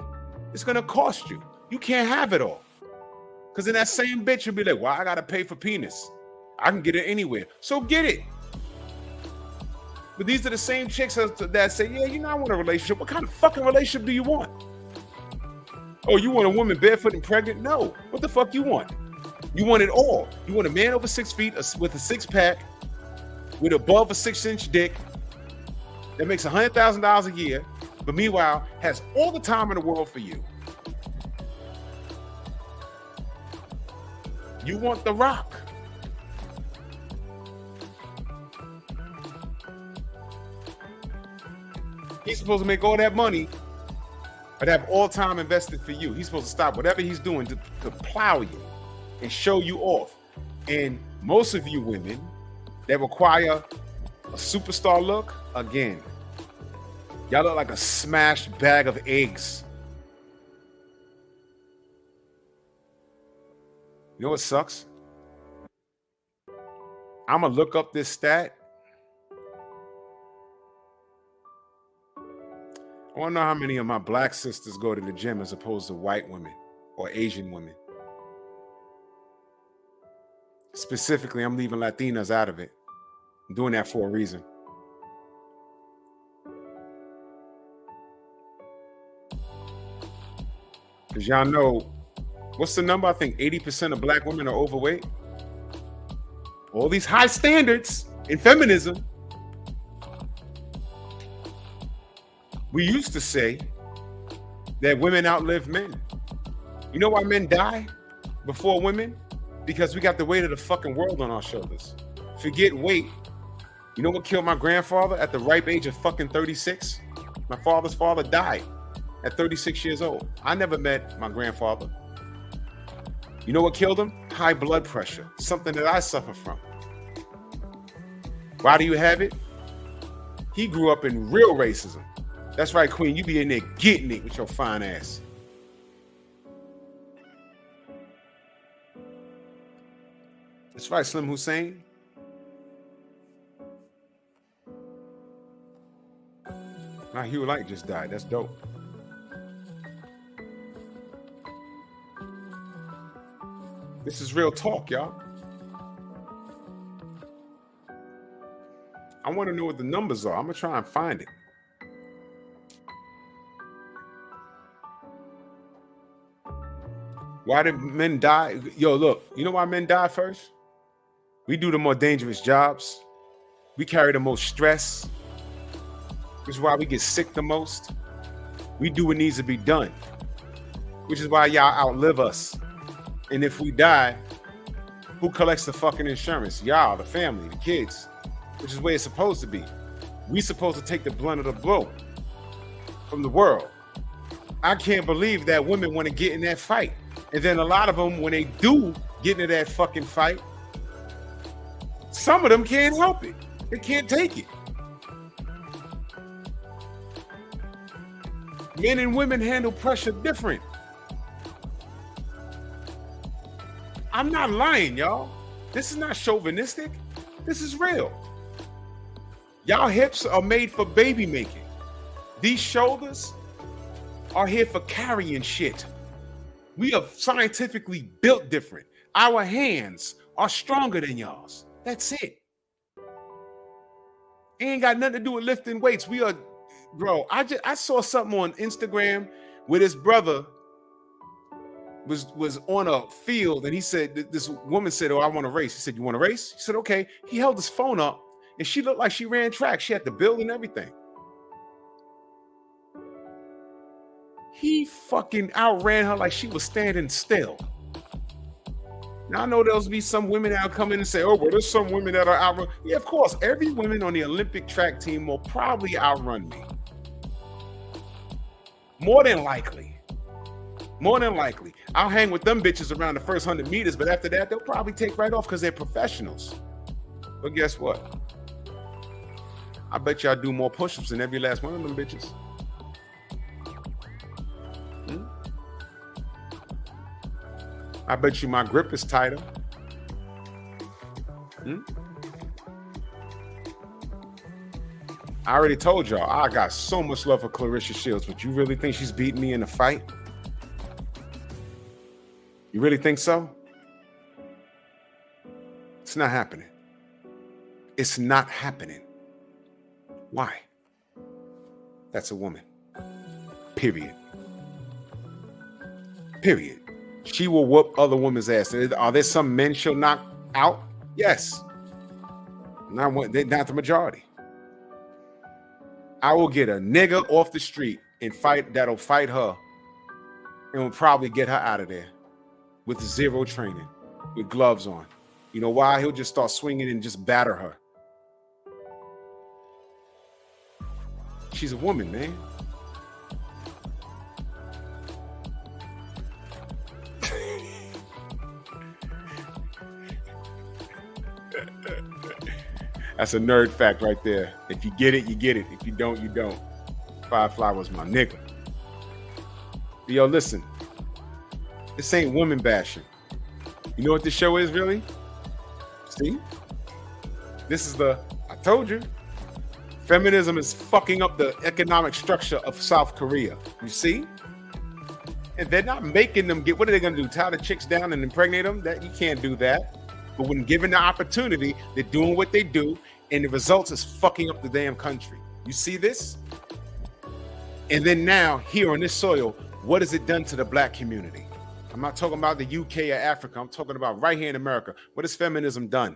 It's gonna cost you. You can't have it all. Because then that same bitch will be like, well, I gotta pay for penis. I can get it anywhere. So get it. But these are the same chicks that say, yeah, I want a relationship. What kind of fucking relationship do you want? Oh, you want a woman barefoot and pregnant? No. What the fuck you want? You want it all. You want a man over 6 feet with a six-pack, with above a 6-inch dick, that makes $100,000 a year, but meanwhile has all the time in the world for you. You want The Rock. He's supposed to make all that money, but have all time invested for you. He's supposed to stop whatever he's doing to plow you and show you off. And most of you women that require a superstar look, again, y'all look like a smashed bag of eggs. You know what sucks? I'm going to look up this stat. I want to know how many of my black sisters go to the gym as opposed to white women or Asian women. Specifically, I'm leaving Latinas out of it. I'm doing that for a reason. Because y'all know, what's the number? I think 80% of black women are overweight. All these high standards in feminism. We used to say that women outlive men. You know why men die before women? Because we got the weight of the fucking world on our shoulders. Forget weight. You know what killed my grandfather at the ripe age of fucking 36? My father's father died at 36 years old. I never met my grandfather. You know what killed him? High blood pressure, something that I suffer from. Why do you have it? He grew up in real racism. That's right, Queen. You be in there getting it with your fine ass. That's right, Slim Hussein. Now Hugh Light just died. That's dope. This is real talk, y'all. I want to know what the numbers are. I'm going to try and find it. Why did men die? Yo, look, you know why men die first? We do the more dangerous jobs. We carry the most stress. Which is why we get sick the most. We do what needs to be done. Which is why y'all outlive us. And if we die, who collects the fucking insurance? Y'all, the family, the kids. Which is the way it's supposed to be. We supposed to take the blunt of the blow from the world. I can't believe that women want to get in that fight. And then a lot of them, when they do get into that fucking fight, some of them can't help it. They can't take it. Men and women handle pressure different. I'm not lying, y'all. This is not chauvinistic. This is real. Y'all hips are made for baby making. These shoulders are here for carrying shit. We are scientifically built different. Our hands are stronger than y'all's. That's it. It ain't got nothing to do with lifting weights. We are, bro. I saw something on Instagram where this brother was on a field and he said, this woman said, "Oh, I want to race." He said, "You want to race?" He said, "Okay." He held his phone up and she looked like she ran track. She had the build and everything. He fucking outran her like she was standing still. Now I know there'll be some women that'll come in and say, "Oh, well, there's some women that are outrun." Yeah, of course. Every woman on the Olympic track team will probably outrun me. More than likely. More than likely. I'll hang with them bitches around the first 100 meters, but after that, they'll probably take right off because they're professionals. But guess what? I bet y'all do more push-ups than every last one of them bitches. I bet you my grip is tighter. I already told y'all, I got so much love for Clarissa Shields, but you really think she's beating me in a fight? You really think so? It's not happening. It's not happening. Why? That's a woman. Period. Period. She will whoop other women's ass. Are there some men she'll knock out? Yes. Not the majority. I will get a nigga off the street and that'll fight her and will probably get her out of there with zero training, with gloves on. You know why? He'll just start swinging and just batter her. She's a woman, man. That's a nerd fact right there. If you get it, you get it. If you don't, you don't. Firefly was my nigga. Yo, listen. This ain't women bashing. You know what this show is, really? See? This is I told you. Feminism is fucking up the economic structure of South Korea. You see? And they're not making them what are they going to do? Tie the chicks down and impregnate them? You can't do that. But when given the opportunity, they're doing what they do, and the results is fucking up the damn country. You see this? And then now, here on this soil, what has it done to the black community? I'm not talking about the UK or Africa. I'm talking about right here in America. What has feminism done?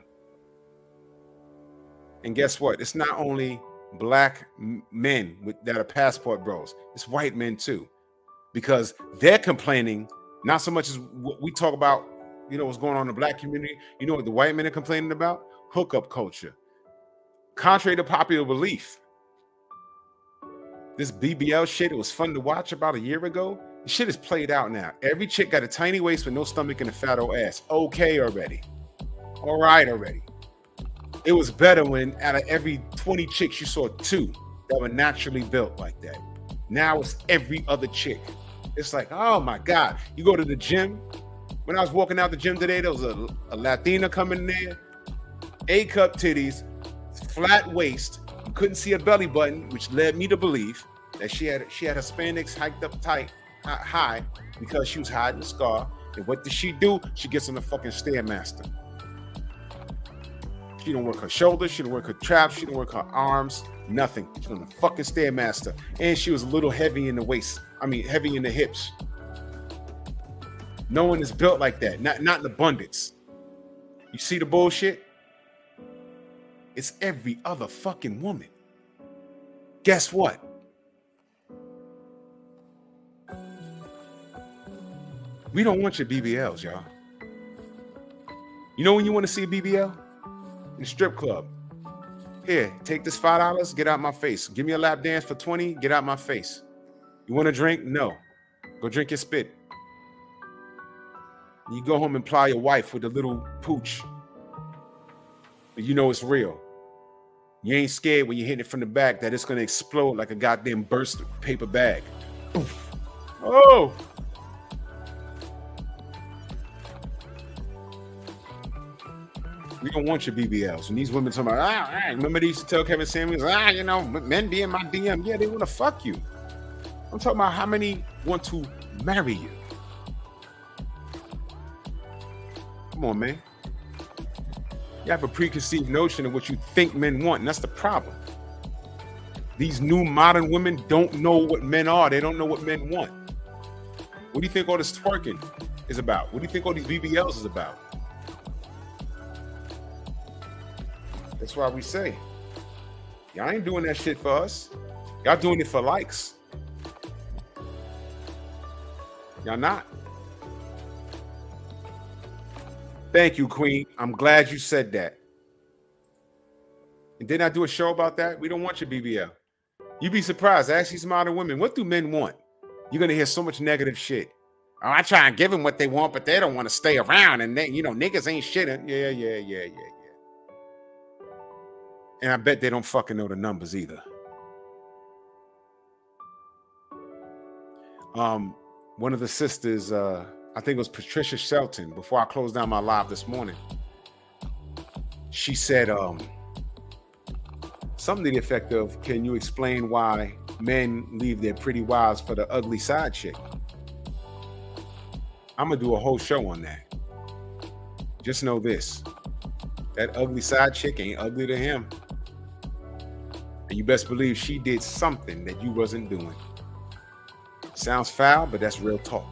And guess what? It's not only black men that are passport bros. It's white men too. because they're complaining not so much as what we talk about, what's going on in the black community. You know what the white men are complaining about? Hookup culture. Contrary to popular belief, this BBL shit, it was fun to watch about a year ago. The shit is played out now. Every chick got a tiny waist with no stomach and a fat old ass. Okay already. All right already. It was better when out of every 20 chicks, you saw 2 that were naturally built like that. Now it's every other chick. It's like, oh my God. You go to the gym. When I was walking out the gym today, there was a Latina coming there, A-cup titties, flat waist. You couldn't see a belly button, which led me to believe that she had her spandex hiked up high because she was hiding the scar. And what does she do? She gets on the fucking Stairmaster. She don't work her shoulders, she don't work her traps, she don't work her arms, nothing. She's on the fucking Stairmaster. And she was a little heavy in the waist. Heavy in the hips. No one is built like that. Not in abundance. You see the bullshit? It's every other fucking woman. Guess what? We don't want your BBLs, y'all. You know when you want to see a BBL? In a strip club. Here, take this $5, get out my face. Give me a lap dance for 20, get out my face. You want a drink? No. Go drink your spit. You go home and ply your wife with a little pooch. But you know it's real. You ain't scared when you're hitting it from the back that it's going to explode like a goddamn burst paper bag. Oof. Oh! We don't want your BBLs. And these women talking about, remember they used to tell Kevin Samuels, men be in my DM. Yeah, they want to fuck you. I'm talking about how many want to marry you. Come on, man. You have a preconceived notion of what you think men want, and that's the problem. These new modern women don't know what men are. They don't know what men want. What do you think all this twerking is about? What do you think all these BBLs is about? That's why we say, y'all ain't doing that shit for us. Y'all doing it for likes. Y'all not. Thank you, Queen. I'm glad you said that. And didn't I do a show about that? We don't want your BBL. You'd be surprised. Ask these modern women, what do men want? You're going to hear so much negative shit. Oh, I try and give them what they want, but they don't want to stay around. And they, niggas ain't shit. Yeah. And I bet they don't fucking know the numbers either. One of the sisters, I think it was Patricia Shelton, before I closed down my live this morning, she said something to the effect of, can you explain why men leave their pretty wives for the ugly side chick? I'm going to do a whole show on that. Just know this. That ugly side chick ain't ugly to him. And you best believe she did something that you wasn't doing. Sounds foul, but that's real talk.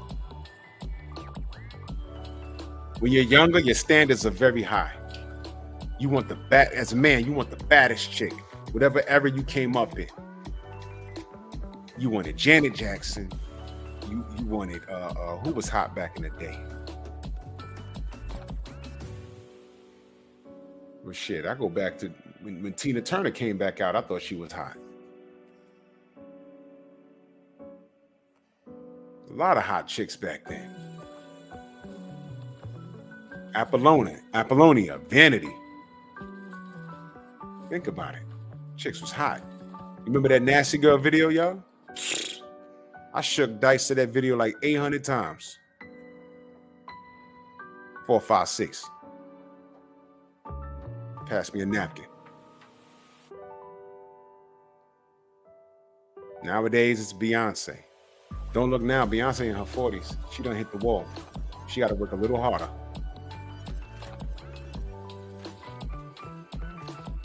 When you're younger, your standards are very high. You want as a man, you want the baddest chick, whatever era you came up in. You wanted Janet Jackson. You wanted who was hot back in the day? Well, shit, I go back to when Tina Turner came back out. I thought she was hot. A lot of hot chicks back then. Apollonia, Vanity. Think about it. Chicks was hot. You remember that Nasty Girl video, y'all? I shook dice to that video like 800 times. 4, 5, 6. Pass me a napkin. Nowadays, it's Beyonce. Don't look now. Beyonce in her 40s. She done hit the wall. She got to work a little harder.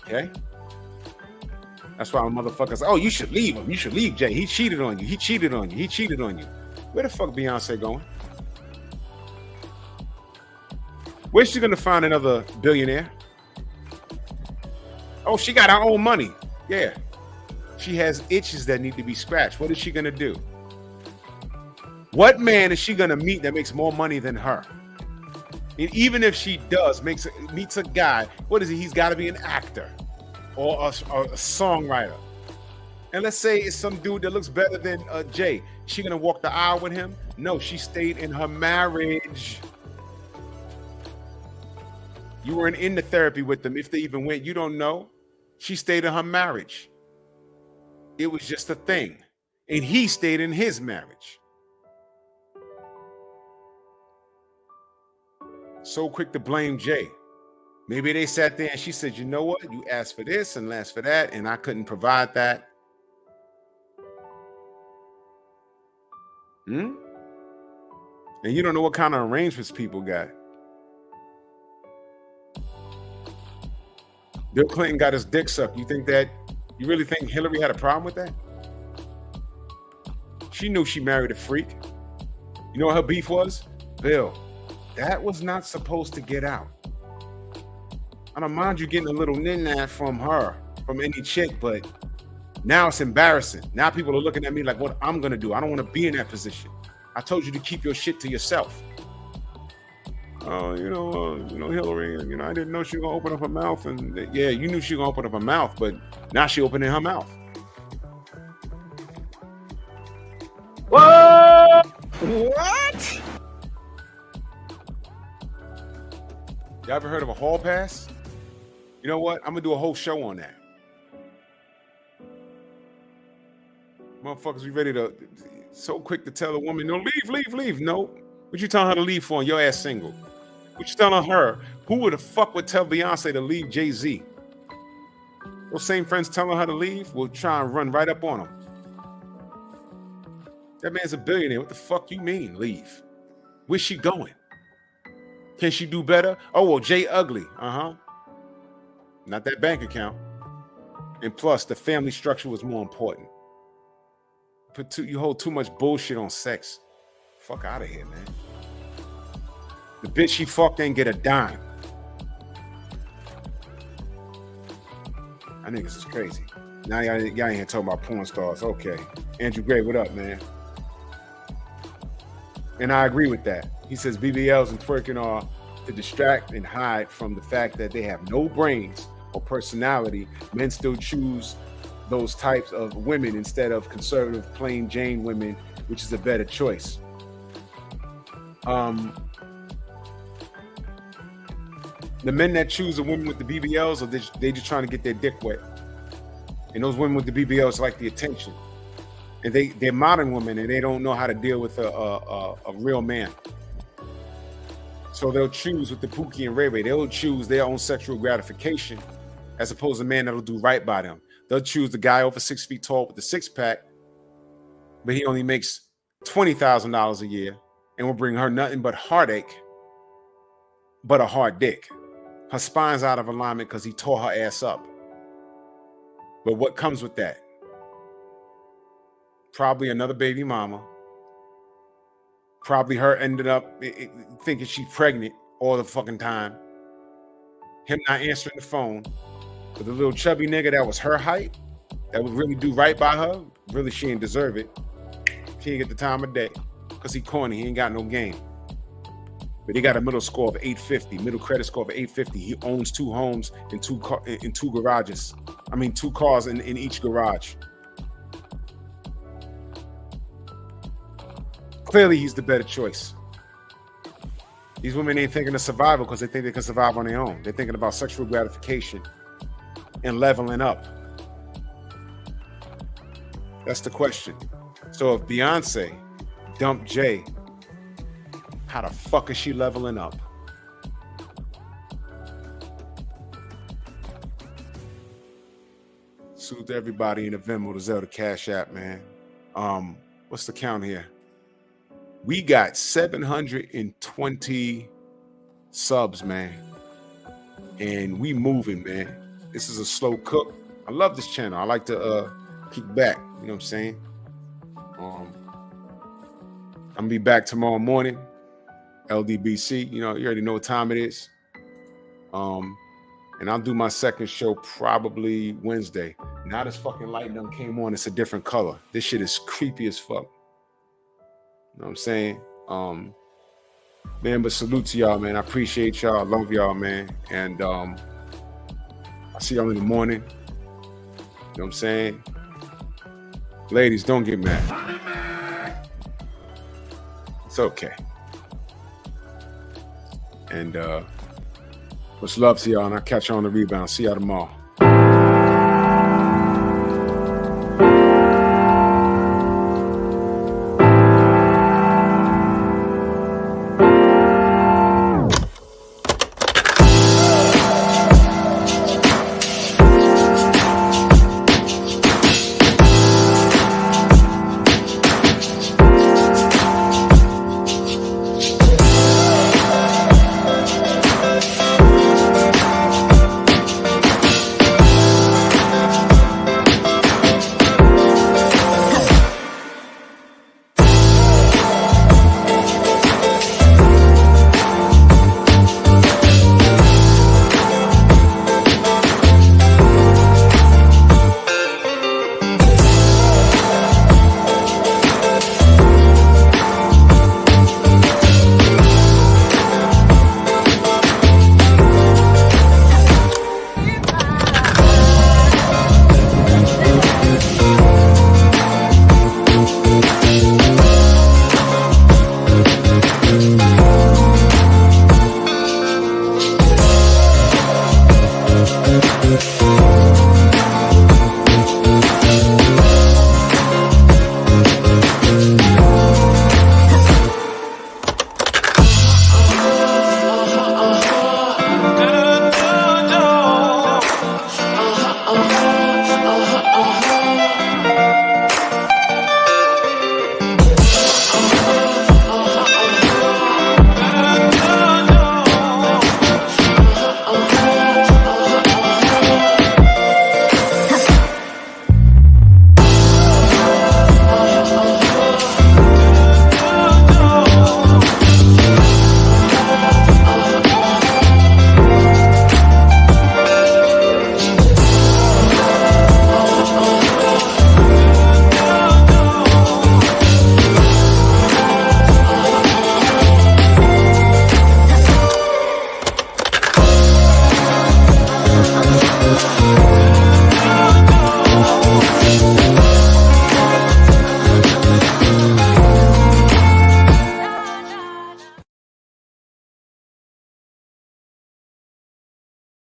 Okay? That's why motherfuckers, oh, you should leave him. You should leave Jay. He cheated on you. He cheated on you. He cheated on you. Where the fuck Beyonce going? Where's she going to find another billionaire? Oh, she got her own money. Yeah. She has itches that need to be scratched. What is she going to do? What man is she gonna meet that makes more money than her? And even if she does, meets a guy, what is he? He's got to be an actor or a songwriter. And let's say it's some dude that looks better than Jay. Is she gonna walk the aisle with him? No, she stayed in her marriage. You weren't in the therapy with them if they even went. You don't know. She stayed in her marriage. It was just a thing. And he stayed in his marriage. So quick to blame Jay. Maybe they sat there and she said, you know what? You asked for this and asked for that, and I couldn't provide that. And you don't know what kind of arrangements people got. Bill Clinton got his dick sucked. You really think Hillary had a problem with that? She knew she married a freak. You know what her beef was? Bill, that was not supposed to get out. I don't mind you getting a little nit from her, from any chick, but now it's embarrassing. Now people are looking at me like what I'm gonna do. I don't want to be in that position. I told you to keep your shit to yourself. Oh, Hillary, I didn't know she was gonna open up her mouth, and yeah, you knew she was gonna open up her mouth, but now she opening her mouth. What? You ever heard of a hall pass? You know what? I'm gonna do a whole show on that. Motherfuckers, we ready to so quick to tell a woman, no, leave. No. What you telling her to leave for? Your ass single. What you telling her? Who would the fuck would tell Beyonce to leave Jay-Z? Those same friends telling her to leave will try and run right up on him. That man's a billionaire. What the fuck you mean, leave? Where's she going? Can she do better? Oh, well, Jay ugly. Not that bank account. And plus, the family structure was more important. You hold too much bullshit on sex. Fuck out of here, man. The bitch she fucked ain't get a dime. I think this is crazy. Now y'all ain't here talking about porn stars. Okay. Andrew Gray, what up, man? And I agree with that. He says BBLs and twerking are to distract and hide from the fact that they have no brains or personality. Men still choose those types of women instead of conservative, plain Jane women, which is a better choice. The men that choose a woman with the BBLs, or they just trying to get their dick wet. And those women with the BBLs like the attention. And they're modern women, and they don't know how to deal with a real man. So they'll choose with the Pookie and Ray Ray. They'll choose their own sexual gratification as opposed to a man that'll do right by them. They'll choose the guy over 6 feet tall with the six pack, but he only makes $20,000 a year and will bring her nothing but heartache, but a hard dick. Her spine's out of alignment because he tore her ass up. But what comes with that? Probably another baby mama. Probably her ended up thinking she's pregnant all the fucking time. Him not answering the phone. But the little chubby nigga that was her height, that would really do right by her, really she didn't deserve it. She ain't get the time of day because he corny. He ain't got no game. But he got a middle score of 850, middle credit score of 850. He owns 2 homes and 2 garages. I mean, 2 cars in each garage. Clearly, he's the better choice. These women ain't thinking of survival because they think they can survive on their own. They're thinking about sexual gratification and leveling up. That's the question. So if Beyonce dumped Jay, how the fuck is she leveling up? Salute to everybody in the Venmo, the Zelda Cash App, man. What's the count here? We got 720 subs, man. And we moving, man. This is a slow cook. I love this channel. I like to kick back. You know what I'm saying? I'm gonna be back tomorrow morning. LDBC. You already know what time it is. And I'll do my second show probably Wednesday. Now this fucking light done came on. It's a different color. This shit is creepy as fuck. know what I'm saying? Man, but salute to y'all, man. I appreciate y'all. I love y'all, man. And I'll see y'all in the morning. You know what I'm saying? Ladies, don't get mad. It's okay. And much love to y'all, and I'll catch y'all on the rebound. See y'all tomorrow.